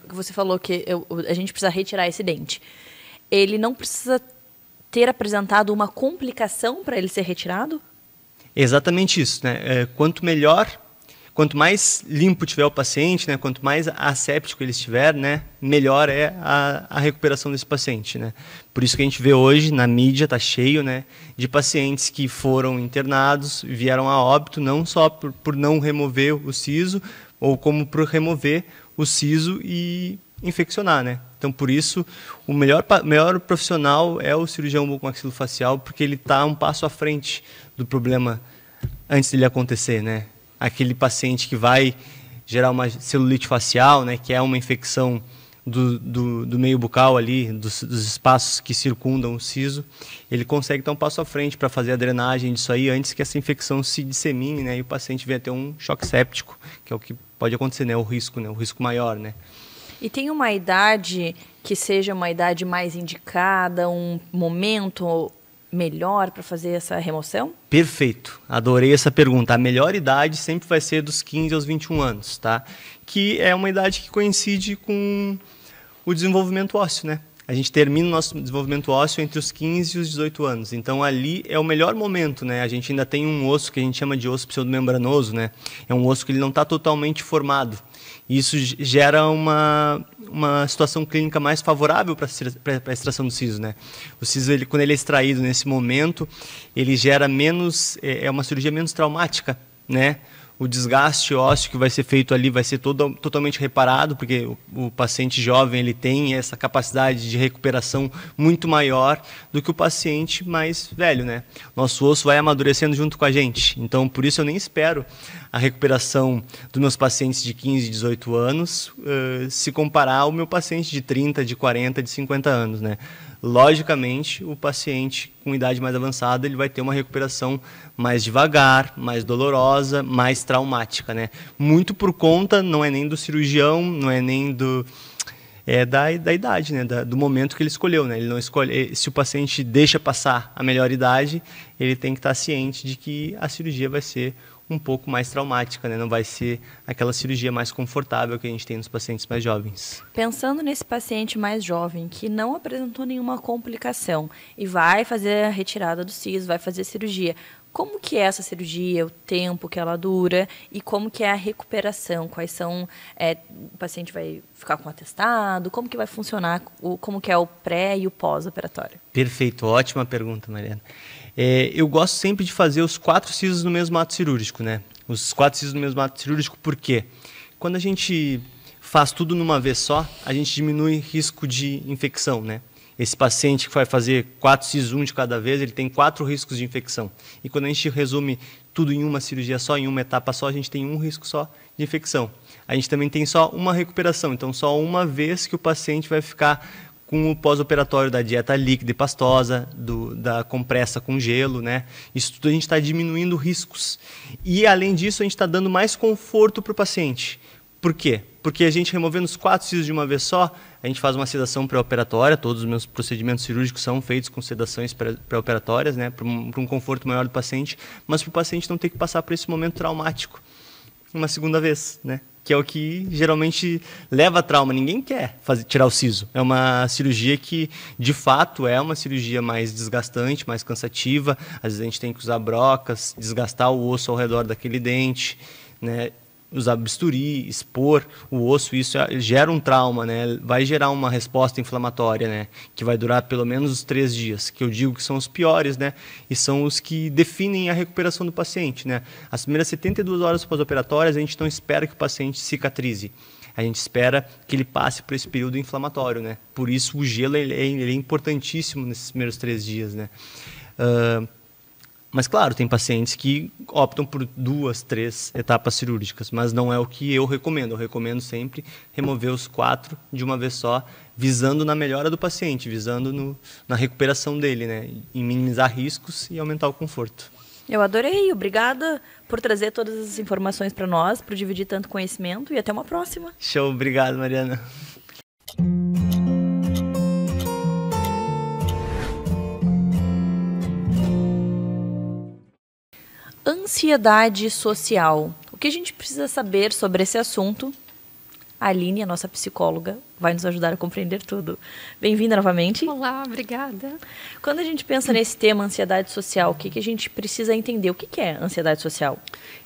que você falou que a gente precisa retirar esse dente, ele não precisa ter apresentado uma complicação para ele ser retirado? Exatamente isso, né? Quanto mais limpo tiver o paciente, né, quanto mais asséptico ele estiver, né, melhor é a recuperação desse paciente, né? Por isso que a gente vê hoje na mídia, está cheio, né, de pacientes que foram internados, vieram a óbito, não só por não remover o siso, ou como por remover o siso e infeccionar, né? Então, por isso, o melhor profissional é o cirurgião bucomaxilofacial, porque ele está um passo à frente do problema antes dele acontecer, né? Aquele paciente que vai gerar uma celulite facial, né, que é uma infecção do meio bucal ali, dos espaços que circundam o siso, ele consegue dar um passo à frente para fazer a drenagem disso aí antes que essa infecção se dissemine, né, e o paciente venha ter um choque séptico, que é o que pode acontecer, né, o risco maior, né. E tem uma idade que seja uma idade mais indicada, um momento melhor para fazer essa remoção? Perfeito, adorei essa pergunta. A melhor idade sempre vai ser dos 15 aos 21 anos, tá? Que é uma idade que coincide com o desenvolvimento ósseo, né? A gente termina o nosso desenvolvimento ósseo entre os 15 e os 18 anos. Então, ali é o melhor momento, né? A gente ainda tem um osso que a gente chama de osso pseudomembranoso, né? É um osso que ele não está totalmente formado. E isso gera uma situação clínica mais favorável para a extração do siso, né? O siso, quando ele é extraído nesse momento, ele gera menos... É uma cirurgia menos traumática, né? O desgaste ósseo que vai ser feito ali vai ser totalmente reparado, porque o paciente jovem ele tem essa capacidade de recuperação muito maior do que o paciente mais velho, né? Nosso osso vai amadurecendo junto com a gente. Então, por isso eu nem espero a recuperação dos meus pacientes de 15, 18 anos se comparar ao meu paciente de 30, de 40, de 50 anos, né? Logicamente, o paciente com idade mais avançada ele vai ter uma recuperação mais devagar, mais dolorosa, mais traumática, né? Muito por conta, não é nem do cirurgião, não é nem da idade, né? Do momento que ele escolheu, né? Ele não escolhe. Se o paciente deixa passar a melhor idade, ele tem que estar ciente de que a cirurgia vai ser um pouco mais traumática, né? Não vai ser aquela cirurgia mais confortável que a gente tem nos pacientes mais jovens. Pensando nesse paciente mais jovem que não apresentou nenhuma complicação e vai fazer a retirada do siso, vai fazer a cirurgia, como que é essa cirurgia, o tempo que ela dura e como que é a recuperação? Quais são... o paciente vai ficar com atestado? Como que vai funcionar? Como que é o pré e o pós-operatório? Perfeito, ótima pergunta, Mariana. Eu gosto sempre de fazer os 4 sisos no mesmo ato cirúrgico, né? Os 4 sisos no mesmo ato cirúrgico, por quê? Quando a gente faz tudo numa vez só, a gente diminui risco de infecção, né? Esse paciente que vai fazer 4 sisos, um de cada vez, ele tem 4 riscos de infecção. E quando a gente resume tudo em uma cirurgia só, em uma etapa só, a gente tem um risco só de infecção. A gente também tem só uma recuperação, então só uma vez que o paciente vai ficar com o pós-operatório da dieta líquida e pastosa, da compressa com gelo, né? Isso tudo a gente está diminuindo riscos. E, além disso, a gente está dando mais conforto para o paciente. Por quê? Porque a gente removendo os 4 sisos de uma vez só, a gente faz uma sedação pré-operatória, todos os meus procedimentos cirúrgicos são feitos com sedações pré-operatórias, né? Para um conforto maior do paciente, mas para o paciente não ter que passar por esse momento traumático uma segunda vez, né? Que é o que geralmente leva a trauma. Ninguém quer tirar o siso. É uma cirurgia que, de fato, é uma cirurgia mais desgastante, mais cansativa. Às vezes a gente tem que usar brocas, desgastar o osso ao redor daquele dente, né? Usar bisturi, expor o osso, isso gera um trauma, né? Vai gerar uma resposta inflamatória, né? Que vai durar pelo menos os 3 dias, que eu digo que são os piores, né? E são os que definem a recuperação do paciente, né? As primeiras 72 horas pós-operatórias, a gente não espera que o paciente cicatrize. A gente espera que ele passe por esse período inflamatório, né? Por isso o gelo ele é importantíssimo nesses primeiros 3 dias, né? Mas, claro, tem pacientes que optam por 2, 3 etapas cirúrgicas, mas não é o que eu recomendo. Eu recomendo sempre remover os 4 de uma vez só, visando na melhora do paciente, visando na recuperação dele, né? Em minimizar riscos e aumentar o conforto. Eu adorei. Obrigada por trazer todas as informações para nós, por dividir tanto conhecimento e até uma próxima. Show. Obrigado, Mariana. Ansiedade social. O que a gente precisa saber sobre esse assunto? A Aline, a nossa psicóloga, vai nos ajudar a compreender tudo. Bem-vinda novamente. Olá, obrigada. Quando a gente pensa nesse tema, ansiedade social, o que a gente precisa entender? O que é ansiedade social?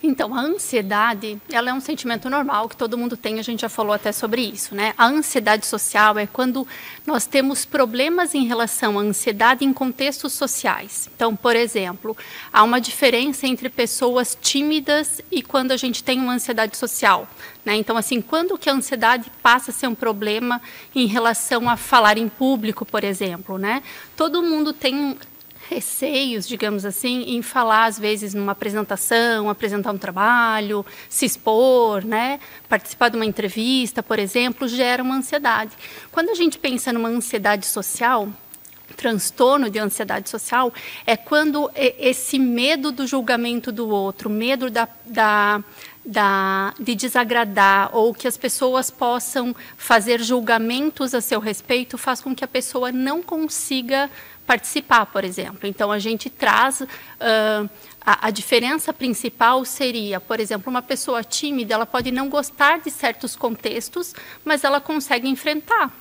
Então, a ansiedade, ela é um sentimento normal que todo mundo tem, a gente já falou até sobre isso, né? A ansiedade social é quando nós temos problemas em relação à ansiedade em contextos sociais. Então, por exemplo, há uma diferença entre pessoas tímidas e quando a gente tem uma ansiedade social, né? Então, assim, quando que a ansiedade passa a ser um problema em relação a falar em público, por exemplo, né? Todo mundo tem receios, digamos assim, em falar, às vezes, numa apresentação, apresentar um trabalho, se expor, né? Participar de uma entrevista, por exemplo, gera uma ansiedade. Quando a gente pensa numa ansiedade social, transtorno de ansiedade social, é quando esse medo do julgamento do outro, medo de desagradar ou que as pessoas possam fazer julgamentos a seu respeito faz com que a pessoa não consiga participar, por exemplo. Então, a gente traz... A diferença principal seria, por exemplo, uma pessoa tímida, ela pode não gostar de certos contextos, mas ela consegue enfrentar.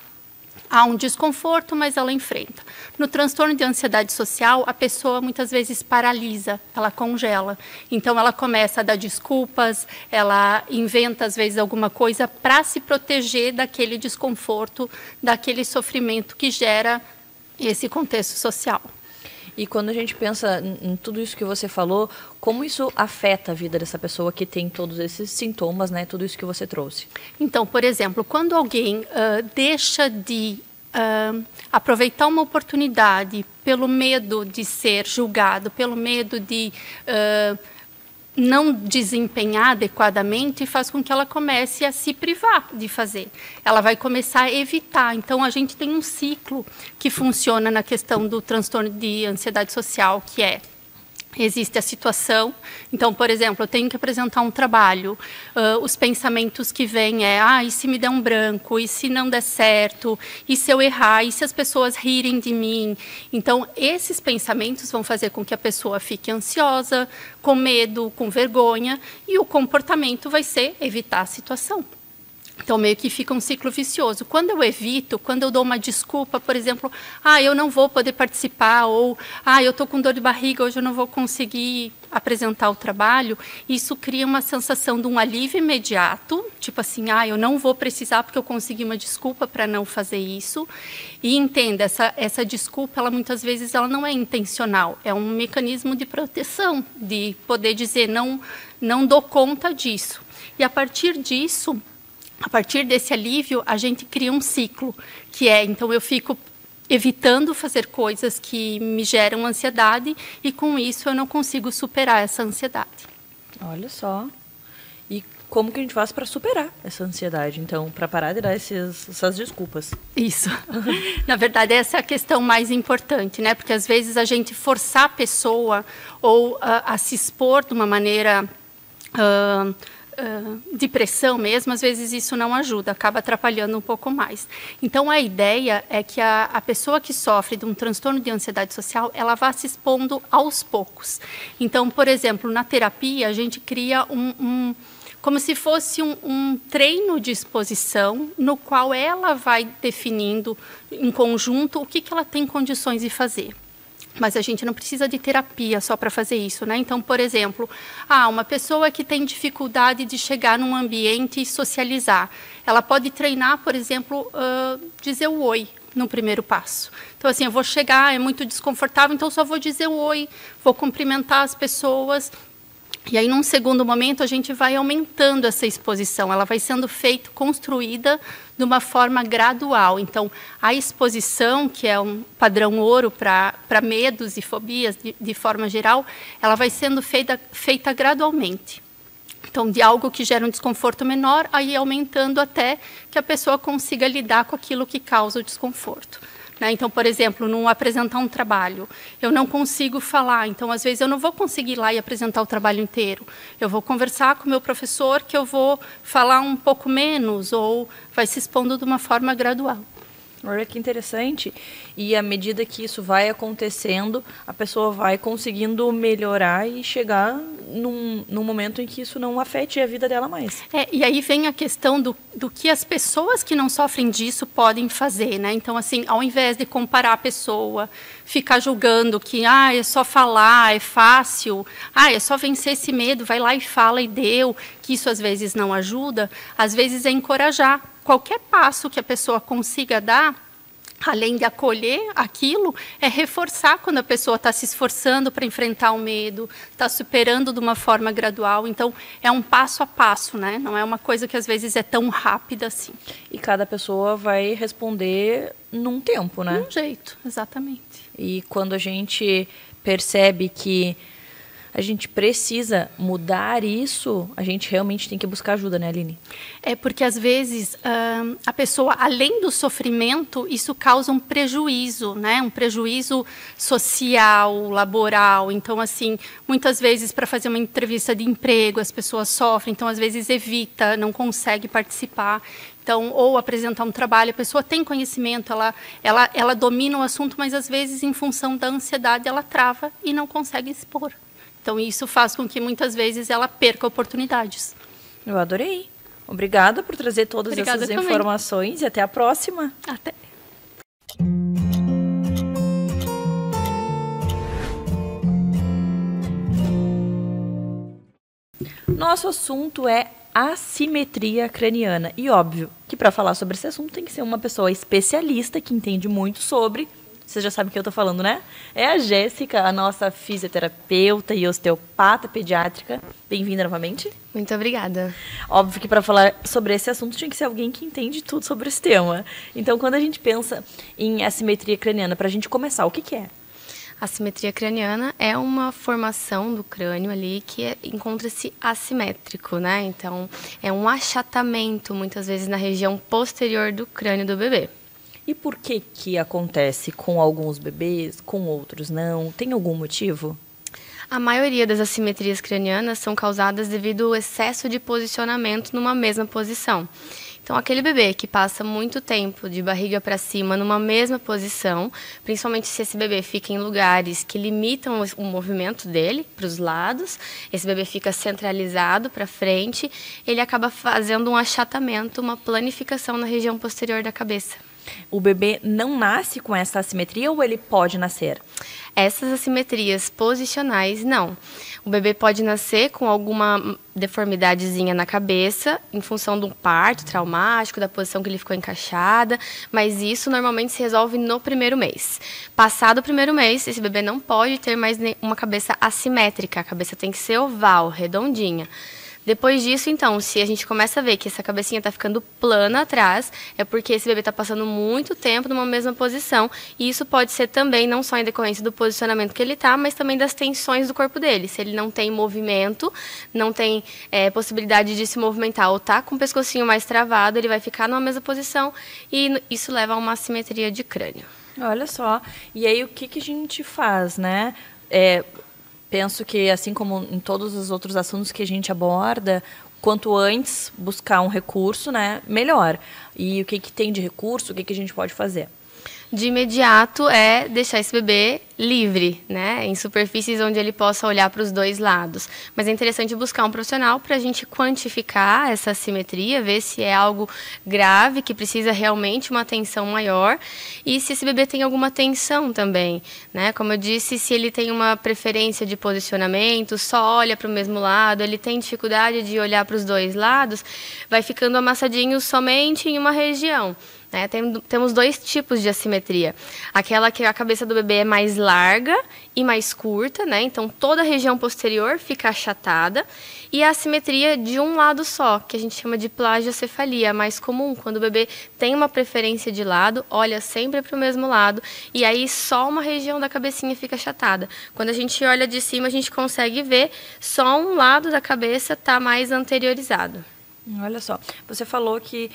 Há um desconforto, mas ela enfrenta. No transtorno de ansiedade social, a pessoa muitas vezes paralisa, ela congela. Então, ela começa a dar desculpas, ela inventa, às vezes, alguma coisa para se proteger daquele desconforto, daquele sofrimento que gera esse contexto social. E quando a gente pensa em tudo isso que você falou, como isso afeta a vida dessa pessoa que tem todos esses sintomas, né? Tudo isso que você trouxe. Então, por exemplo, quando alguém deixa de aproveitar uma oportunidade pelo medo de ser julgado, pelo medo de não desempenhar adequadamente, faz com que ela comece a se privar de fazer. Ela vai começar a evitar. Então, a gente tem um ciclo que funciona na questão do transtorno de ansiedade social, que é: existe a situação. Então, por exemplo, eu tenho que apresentar um trabalho. Os pensamentos que vêm e se me der um branco? E se não der certo? E se eu errar? E se as pessoas rirem de mim? Então, esses pensamentos vão fazer com que a pessoa fique ansiosa, com medo, com vergonha. E o comportamento vai ser evitar a situação. Então, meio que fica um ciclo vicioso. Quando eu evito, quando eu dou uma desculpa, por exemplo, eu não vou poder participar, ou eu estou com dor de barriga, hoje eu não vou conseguir apresentar o trabalho, isso cria uma sensação de um alívio imediato, tipo assim, eu não vou precisar porque eu consegui uma desculpa para não fazer isso. E entenda, essa desculpa, ela muitas vezes ela não é intencional, é um mecanismo de proteção, de poder dizer, não dou conta disso. E a partir disso, a partir desse alívio, a gente cria um ciclo, que então eu fico evitando fazer coisas que me geram ansiedade e com isso eu não consigo superar essa ansiedade. Olha só. E como que a gente faz para superar essa ansiedade, então, para parar de dar essas desculpas? Isso. Na verdade, essa é a questão mais importante, né? Porque às vezes a gente forçar a pessoa ou a se expor de uma maneira... de pressão mesmo, às vezes isso não ajuda, acaba atrapalhando um pouco mais. Então, a ideia é que a pessoa que sofre de um transtorno de ansiedade social, ela vá se expondo aos poucos. Então, por exemplo, na terapia, a gente cria como se fosse um treino de exposição, no qual ela vai definindo em conjunto o que ela tem condições de fazer. Mas a gente não precisa de terapia só para fazer isso, né? Então, por exemplo, uma pessoa que tem dificuldade de chegar num ambiente e socializar, ela pode treinar, por exemplo, dizer o oi no primeiro passo. Então, assim, eu vou chegar, é muito desconfortável, então só vou dizer o oi, vou cumprimentar as pessoas. E aí, num segundo momento, a gente vai aumentando essa exposição. Ela vai sendo construída de uma forma gradual. Então, a exposição, que é um padrão ouro para medos e fobias, de forma geral, ela vai sendo feita gradualmente. Então, de algo que gera um desconforto menor, aí aumentando até que a pessoa consiga lidar com aquilo que causa o desconforto. Então, por exemplo, não apresentar um trabalho, eu não consigo falar, então, às vezes, eu não vou conseguir ir lá e apresentar o trabalho inteiro. Eu vou conversar com o meu professor que eu vou falar um pouco menos, ou vai se expondo de uma forma gradual. Olha que interessante. E à medida que isso vai acontecendo, a pessoa vai conseguindo melhorar e chegar num momento em que isso não afete a vida dela mais. E aí vem a questão do que as pessoas que não sofrem disso podem fazer, né? Então, assim, ao invés de comparar a pessoa, ficar julgando que é só falar, é fácil, é só vencer esse medo, vai lá e fala e deu, que isso às vezes não ajuda, às vezes é encorajar. Qualquer passo que a pessoa consiga dar, além de acolher aquilo, é reforçar quando a pessoa está se esforçando para enfrentar o medo, está superando de uma forma gradual. Então, é um passo a passo, né? Não é uma coisa que às vezes é tão rápida assim. E cada pessoa vai responder num tempo, né? Num jeito, exatamente. E quando a gente percebe que a gente precisa mudar isso, a gente realmente tem que buscar ajuda, né, Aline? É porque, às vezes, a pessoa, além do sofrimento, isso causa um prejuízo, né? Um prejuízo social, laboral. Então, assim, muitas vezes, para fazer uma entrevista de emprego, as pessoas sofrem. Então, às vezes, evita, não consegue participar. Então, ou apresentar um trabalho, a pessoa tem conhecimento, ela domina o assunto, mas, às vezes, em função da ansiedade, ela trava e não consegue expor. Então, isso faz com que, muitas vezes, ela perca oportunidades. Eu adorei. Obrigada por trazer todas Obrigada essas também. informações e até a próxima. Até. Nosso assunto é assimetria craniana. E óbvio que para falar sobre esse assunto tem que ser uma pessoa especialista que entende muito sobre. Vocês já sabem o que eu tô falando, né? É a Jéssica, a nossa fisioterapeuta e osteopata pediátrica. Bem-vinda novamente. Muito obrigada. Óbvio que para falar sobre esse assunto tinha que ser alguém que entende tudo sobre esse tema. Então, quando a gente pensa em assimetria craniana, para a gente começar, o que é? A simetria craniana é uma formação do crânio ali que encontra-se assimétrico, né? Então, é um achatamento, muitas vezes, na região posterior do crânio do bebê. E por que que acontece com alguns bebês, com outros não? Tem algum motivo? A maioria das assimetrias cranianas são causadas devido ao excesso de posicionamento numa mesma posição. Então, aquele bebê que passa muito tempo de barriga para cima numa mesma posição, principalmente se esse bebê fica em lugares que limitam o movimento dele para os lados, esse bebê fica centralizado para frente, ele acaba fazendo um achatamento, uma planificação na região posterior da cabeça. O bebê não nasce com essa assimetria ou ele pode nascer? Essas assimetrias posicionais, não. O bebê pode nascer com alguma deformidadezinha na cabeça, em função de um parto traumático, da posição que ele ficou encaixada, mas isso normalmente se resolve no primeiro mês. Passado o primeiro mês, esse bebê não pode ter mais uma cabeça assimétrica, a cabeça tem que ser oval, redondinha. Depois disso, então, se a gente começa a ver que essa cabecinha está ficando plana atrás, é porque esse bebê está passando muito tempo numa mesma posição. E isso pode ser também, não só em decorrência do posicionamento que ele está, mas também das tensões do corpo dele. Se ele não tem movimento, não tem possibilidade de se movimentar ou está com o pescocinho mais travado, ele vai ficar numa mesma posição e isso leva a uma assimetria de crânio. Olha só. E aí, o que a gente faz, né? Penso que, assim como em todos os outros assuntos que a gente aborda, quanto antes buscar um recurso, né, melhor. E o que tem de recurso, o que a gente pode fazer? De imediato é deixar esse bebê livre, né, em superfícies onde ele possa olhar para os dois lados. Mas é interessante buscar um profissional para a gente quantificar essa assimetria, ver se é algo grave, que precisa realmente uma atenção maior, e se esse bebê tem alguma tensão também, né? Como eu disse, se ele tem uma preferência de posicionamento, só olha para o mesmo lado, ele tem dificuldade de olhar para os dois lados, vai ficando amassadinho somente em uma região. Temos dois tipos de assimetria. Aquela que a cabeça do bebê é mais larga e mais curta, né? Então toda a região posterior fica achatada. E a assimetria de um lado só, que a gente chama de plagiocefalia, a mais comum, quando o bebê tem uma preferência de lado, olha sempre para o mesmo lado, e aí só uma região da cabecinha fica achatada. Quando a gente olha de cima, a gente consegue ver só um lado da cabeça está mais anteriorizado. Olha só, você falou que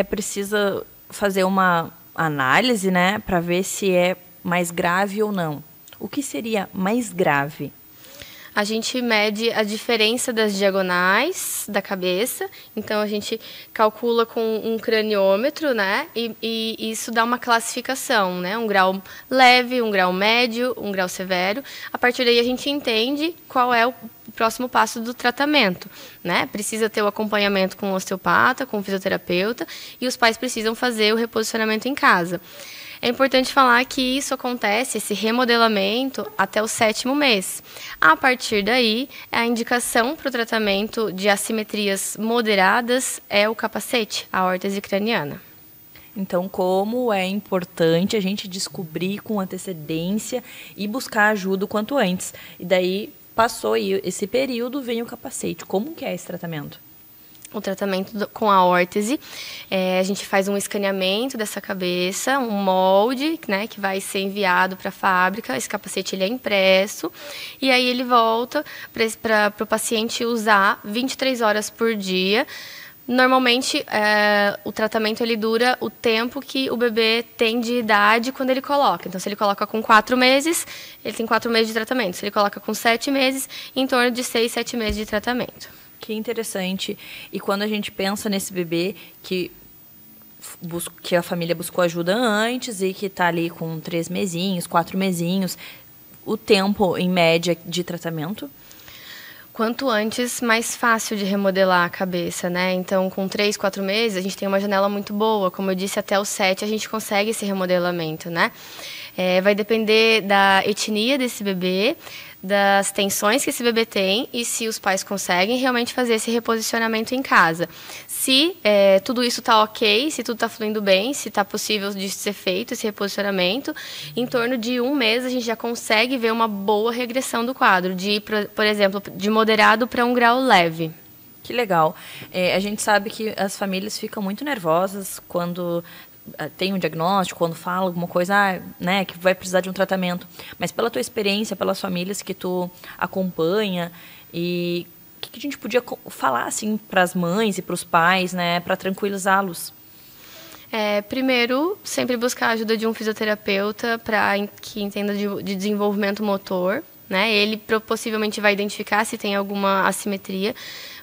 precisa fazer uma análise, né, para ver se é mais grave ou não. O que seria mais grave? A gente mede a diferença das diagonais da cabeça, então a gente calcula com um craniômetro, né? E isso dá uma classificação, né? Um grau leve, um grau médio, um grau severo. A partir daí a gente entende qual é o próximo passo do tratamento, né? Precisa ter o acompanhamento com o osteopata, com o fisioterapeuta, e os pais precisam fazer o reposicionamento em casa. É importante falar que isso acontece, esse remodelamento, até o 7º mês. A partir daí, a indicação para o tratamento de assimetrias moderadas é o capacete, a órtese craniana. Então, como é importante a gente descobrir com antecedência e buscar ajuda o quanto antes. E daí, passou esse período, vem o capacete. Como que é esse tratamento? o tratamento com a órtese. A gente faz um escaneamento dessa cabeça, um molde, né, que vai ser enviado para a fábrica. Esse capacete ele é impresso e aí ele volta para o paciente usar 23 horas por dia. Normalmente, o tratamento ele dura o tempo que o bebê tem de idade quando ele coloca. Então, se ele coloca com 4 meses, ele tem 4 meses de tratamento. Se ele coloca com 7 meses, em torno de 6, 7 meses de tratamento. Que interessante. E quando a gente pensa nesse bebê que a família buscou ajuda antes e que está ali com 3 mesinhos, 4 mesinhos, o tempo, em média, de tratamento? Quanto antes, mais fácil de remodelar a cabeça, né? Então, com 3, 4 meses, a gente tem uma janela muito boa. Como eu disse, até os 7 a gente consegue esse remodelamento, né? Vai depender da etnia desse bebê, das tensões que esse bebê tem e se os pais conseguem realmente fazer esse reposicionamento em casa. Se tudo isso está ok, se tudo está fluindo bem, se está possível de ser feito esse reposicionamento, em torno de 1 mês a gente já consegue ver uma boa regressão do quadro, por exemplo, de moderado para 1 grau leve. Que legal. A gente sabe que as famílias ficam muito nervosas quando tem um diagnóstico, quando fala alguma coisa, né, que vai precisar de um tratamento. Mas pela tua experiência, pelas famílias que tu acompanha, e o que a gente podia falar assim para as mães e para os pais, né, para tranquilizá-los? Primeiro, sempre buscar a ajuda de um fisioterapeuta que entenda de desenvolvimento motor, né? Ele possivelmente vai identificar se tem alguma assimetria,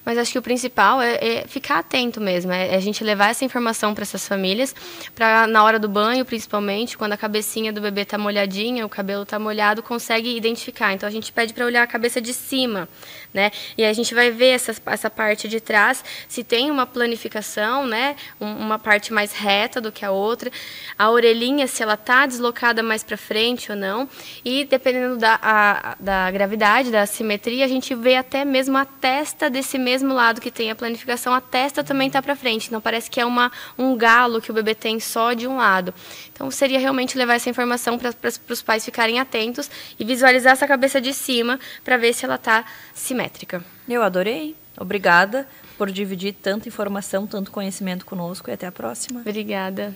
mas acho que o principal é ficar atento mesmo, é a gente levar essa informação para essas famílias, para na hora do banho, principalmente, quando a cabecinha do bebê está molhadinha, o cabelo está molhado, consegue identificar. Então, a gente pede para olhar a cabeça de cima, né? E a gente vai ver essa parte de trás, se tem uma planificação, né? Uma parte mais reta do que a outra, a orelhinha, se ela está deslocada mais para frente ou não, e dependendo da gravidade, da assimetria, a gente vê até mesmo a testa desse mesmo lado que tem a planificação, a testa também está para frente. Então, parece que é um galo que o bebê tem só de um lado. Então, seria realmente levar essa informação para os pais ficarem atentos e visualizar essa cabeça de cima para ver se ela está simétrica. Eu adorei. Obrigada por dividir tanta informação, tanto conhecimento conosco e até a próxima. Obrigada.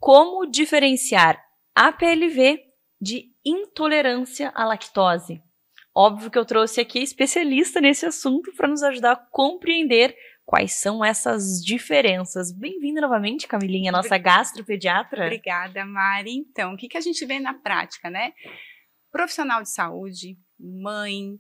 Como diferenciar APLV de intolerância à lactose? Óbvio que eu trouxe aqui especialista nesse assunto para nos ajudar a compreender quais são essas diferenças. Bem-vinda novamente, Camilinha, nossa gastropediatra. Obrigada, Mari. Então, o que a gente vê na prática, né? Profissional de saúde, mãe,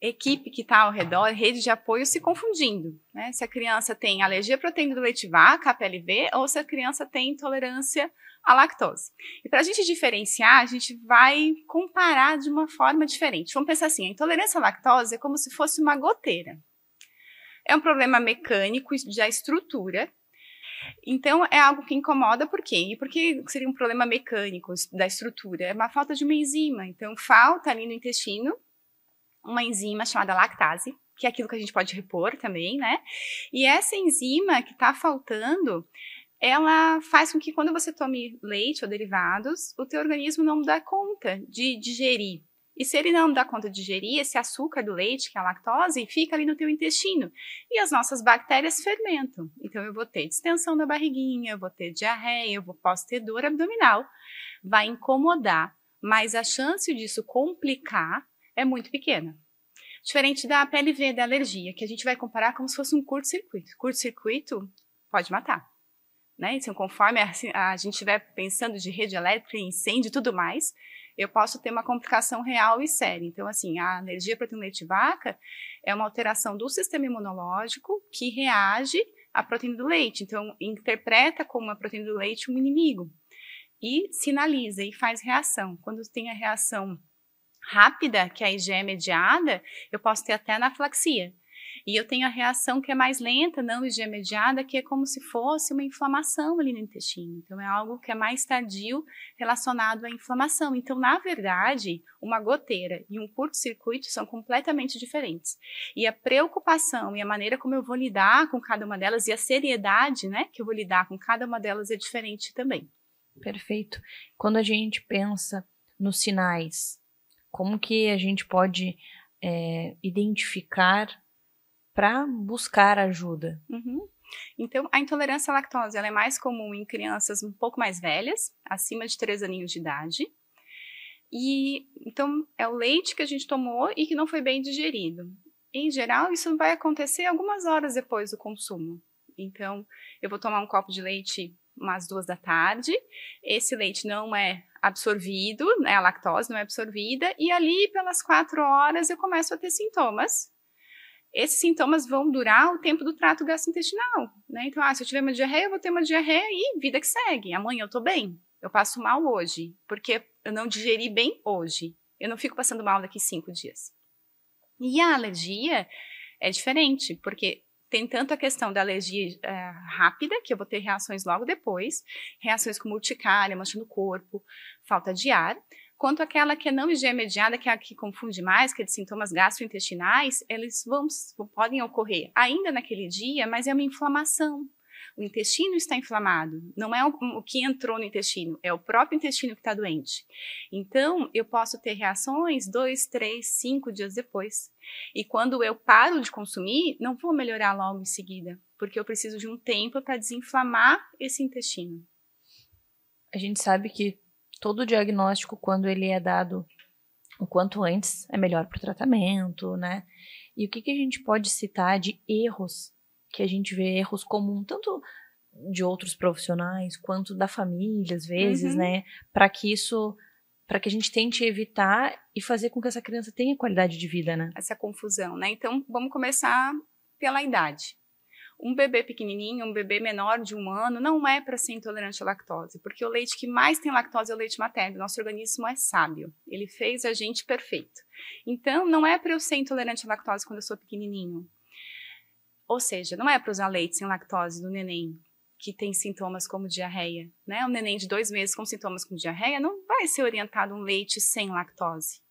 equipe que está ao redor, rede de apoio se confundindo, né? Se a criança tem alergia à proteína do leite de vaca, APLV, ou se a criança tem intolerância à lactose. E para a gente diferenciar, a gente vai comparar de uma forma diferente. Vamos pensar assim, a intolerância à lactose é como se fosse uma goteira. É um problema mecânico da estrutura. Então, é algo que incomoda, por quê? E por que seria um problema mecânico da estrutura? É uma falta de uma enzima. Então, falta ali no intestino uma enzima chamada lactase, que é aquilo que a gente pode repor também, né? E essa enzima que está faltando, ela faz com que quando você tome leite ou derivados, o teu organismo não dá conta de digerir. E se ele não dá conta de digerir, esse açúcar do leite, que é a lactose, fica ali no teu intestino. E as nossas bactérias fermentam. Então, eu vou ter distensão da barriguinha, eu vou ter diarreia, eu posso ter dor abdominal. Vai incomodar, mas a chance disso complicar é muito pequena. Diferente da APLV, da alergia, que a gente vai comparar como se fosse um curto-circuito. Curto-circuito pode matar, né? Então, conforme a gente estiver pensando de rede elétrica, incêndio e tudo mais, eu posso ter uma complicação real e séria. Então, assim, a alergia à proteína do leite de vaca é uma alteração do sistema imunológico que reage à proteína do leite. Então, interpreta como a proteína do leite um inimigo e sinaliza e faz reação. Quando tem a reação rápida, que a IgE é mediada, eu posso ter até anafilaxia. E eu tenho a reação que é mais lenta, não IgE mediada, que é como se fosse uma inflamação ali no intestino. Então, é algo que é mais tardio relacionado à inflamação. Então, na verdade, uma goteira e um curto-circuito são completamente diferentes. E a preocupação e a maneira como eu vou lidar com cada uma delas e a seriedade, né, que eu vou lidar com cada uma delas é diferente também. Perfeito. Quando a gente pensa nos sinais, como que a gente pode identificar para buscar ajuda? Uhum. Então, a intolerância à lactose ela é mais comum em crianças um pouco mais velhas, acima de 3 aninhos de idade. E então é o leite que a gente tomou e que não foi bem digerido. Em geral, isso vai acontecer algumas horas depois do consumo. Então, eu vou tomar um copo de leite umas 2 da tarde, esse leite não é absorvido, né, a lactose não é absorvida, e ali pelas 4 horas eu começo a ter sintomas. Esses sintomas vão durar o tempo do trato gastrointestinal, né? Então, se eu tiver uma diarreia, eu vou ter uma diarreia e vida que segue. Amanhã eu tô bem, eu passo mal hoje, porque eu não digeri bem hoje. Eu não fico passando mal daqui 5 dias. E a alergia é diferente, porque tem tanto a questão da alergia rápida, que eu vou ter reações logo depois, reações como urticária, mancha no corpo, falta de ar, quanto aquela que é não IgE mediada, que é a que confunde mais, que é de sintomas gastrointestinais, eles podem ocorrer ainda naquele dia, mas é uma inflamação. O intestino está inflamado, não é o que entrou no intestino, é o próprio intestino que está doente. Então, eu posso ter reações 2, 3, 5 dias depois. E quando eu paro de consumir, não vou melhorar logo em seguida, porque eu preciso de um tempo para desinflamar esse intestino. A gente sabe que todo diagnóstico, quando ele é dado o quanto antes, é melhor para o tratamento, né? E o que a gente pode citar de erros, que a gente vê erros comuns, tanto de outros profissionais, quanto da família, às vezes, né? Para que a gente tente evitar e fazer com que essa criança tenha qualidade de vida, né? Essa confusão, né? Então, vamos começar pela idade. Um bebê pequenininho, um bebê menor de 1 ano, não é para ser intolerante à lactose, porque o leite que mais tem lactose é o leite materno. Nosso organismo é sábio, ele fez a gente perfeito. Então, não é para eu ser intolerante à lactose quando eu sou pequenininho. Ou seja, não é para usar leite sem lactose do neném que tem sintomas como diarreia, né? Um neném de 2 meses com sintomas como diarreia não vai ser orientado um leite sem lactose.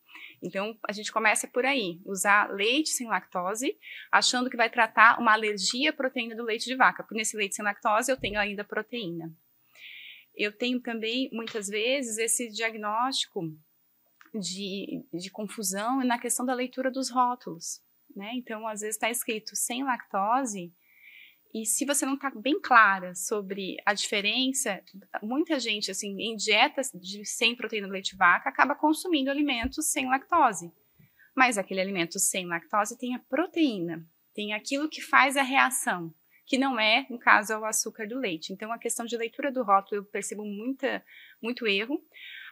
Então, a gente começa por aí, usar leite sem lactose, achando que vai tratar uma alergia à proteína do leite de vaca, porque nesse leite sem lactose eu tenho ainda proteína. Eu tenho também, muitas vezes, esse diagnóstico de confusão na questão da leitura dos rótulos, né? Então, às vezes está escrito sem lactose, e se você não está bem clara sobre a diferença, muita gente, assim, em dietas sem proteína do leite de vaca, acaba consumindo alimentos sem lactose. Mas aquele alimento sem lactose tem a proteína, tem aquilo que faz a reação, que não é, no caso, o açúcar do leite. Então, a questão de leitura do rótulo, eu percebo muito erro.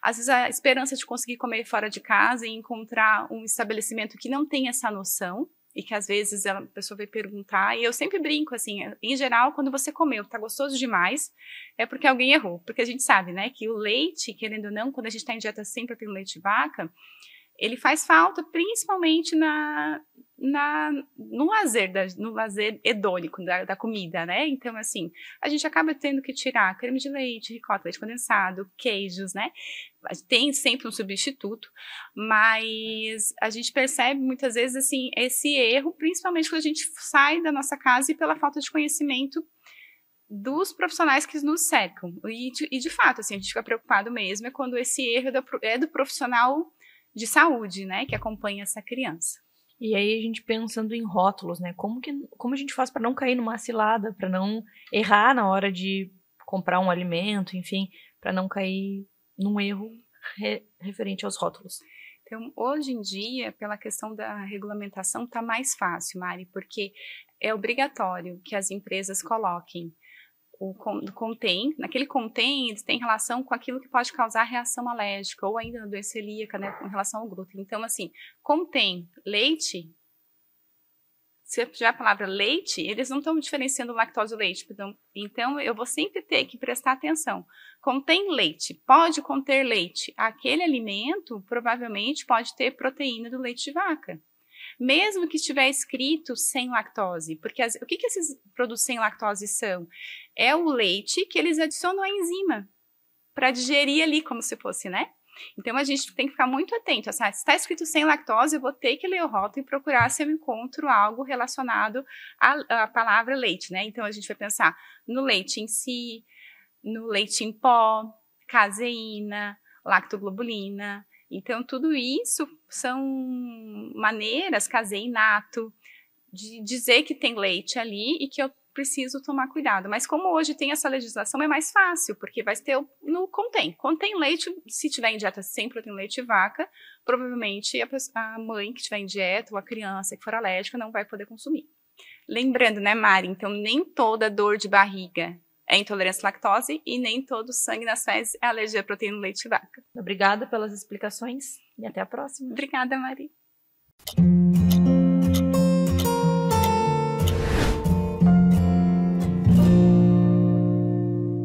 Às vezes, a esperança de conseguir comer fora de casa e encontrar um estabelecimento que não tem essa noção, e que às vezes a pessoa vai perguntar, e eu sempre brinco, assim, em geral, quando você comeu, tá gostoso demais, é porque alguém errou, porque a gente sabe, né, que o leite, querendo ou não, quando a gente tá em dieta sem proteína leite de vaca, ele faz falta principalmente no lazer hedônico da comida, né? Então, assim, a gente acaba tendo que tirar creme de leite, ricota, leite condensado, queijos, né? Tem sempre um substituto, mas a gente percebe muitas vezes, assim, esse erro, principalmente quando a gente sai da nossa casa e pela falta de conhecimento dos profissionais que nos cercam. E de fato, assim, a gente fica preocupado mesmo é quando esse erro é do profissional de saúde, né, que acompanha essa criança. E aí a gente pensando em rótulos, né, como a gente faz para não cair numa cilada, para não errar na hora de comprar um alimento, enfim, para não cair num erro referente aos rótulos. Então, hoje em dia, pela questão da regulamentação, está mais fácil, Mari, porque é obrigatório que as empresas coloquem naquele contém, eles têm relação com aquilo que pode causar reação alérgica, ou ainda na doença celíaca, né, com relação ao glúten. Então, assim, contém leite, se tiver a palavra leite, eles não estão diferenciando lactose do leite. Então, eu vou sempre ter que prestar atenção. Contém leite, pode conter leite. Aquele alimento, provavelmente, pode ter proteína do leite de vaca. Mesmo que estiver escrito sem lactose, porque o que esses produtos sem lactose são? É o leite que eles adicionam a enzima para digerir ali como se fosse, né? Então, a gente tem que ficar muito atento. Se está escrito sem lactose, eu vou ter que ler o rótulo e procurar se eu encontro algo relacionado à palavra leite, né? Então, a gente vai pensar no leite em si, no leite em pó, caseína, lactoglobulina. Então, tudo isso são maneiras, caseinato, de dizer que tem leite ali e que eu preciso tomar cuidado. Mas como hoje tem essa legislação, é mais fácil, porque vai ter contém leite, se tiver em dieta sem proteína leite de vaca, provavelmente a mãe que estiver em dieta ou a criança que for alérgica não vai poder consumir. Lembrando, né, Mari, então nem toda dor de barriga é intolerância à lactose e nem todo sangue nas fezes é alergia à proteína leite de vaca. Obrigada pelas explicações e até a próxima. Obrigada, Mari.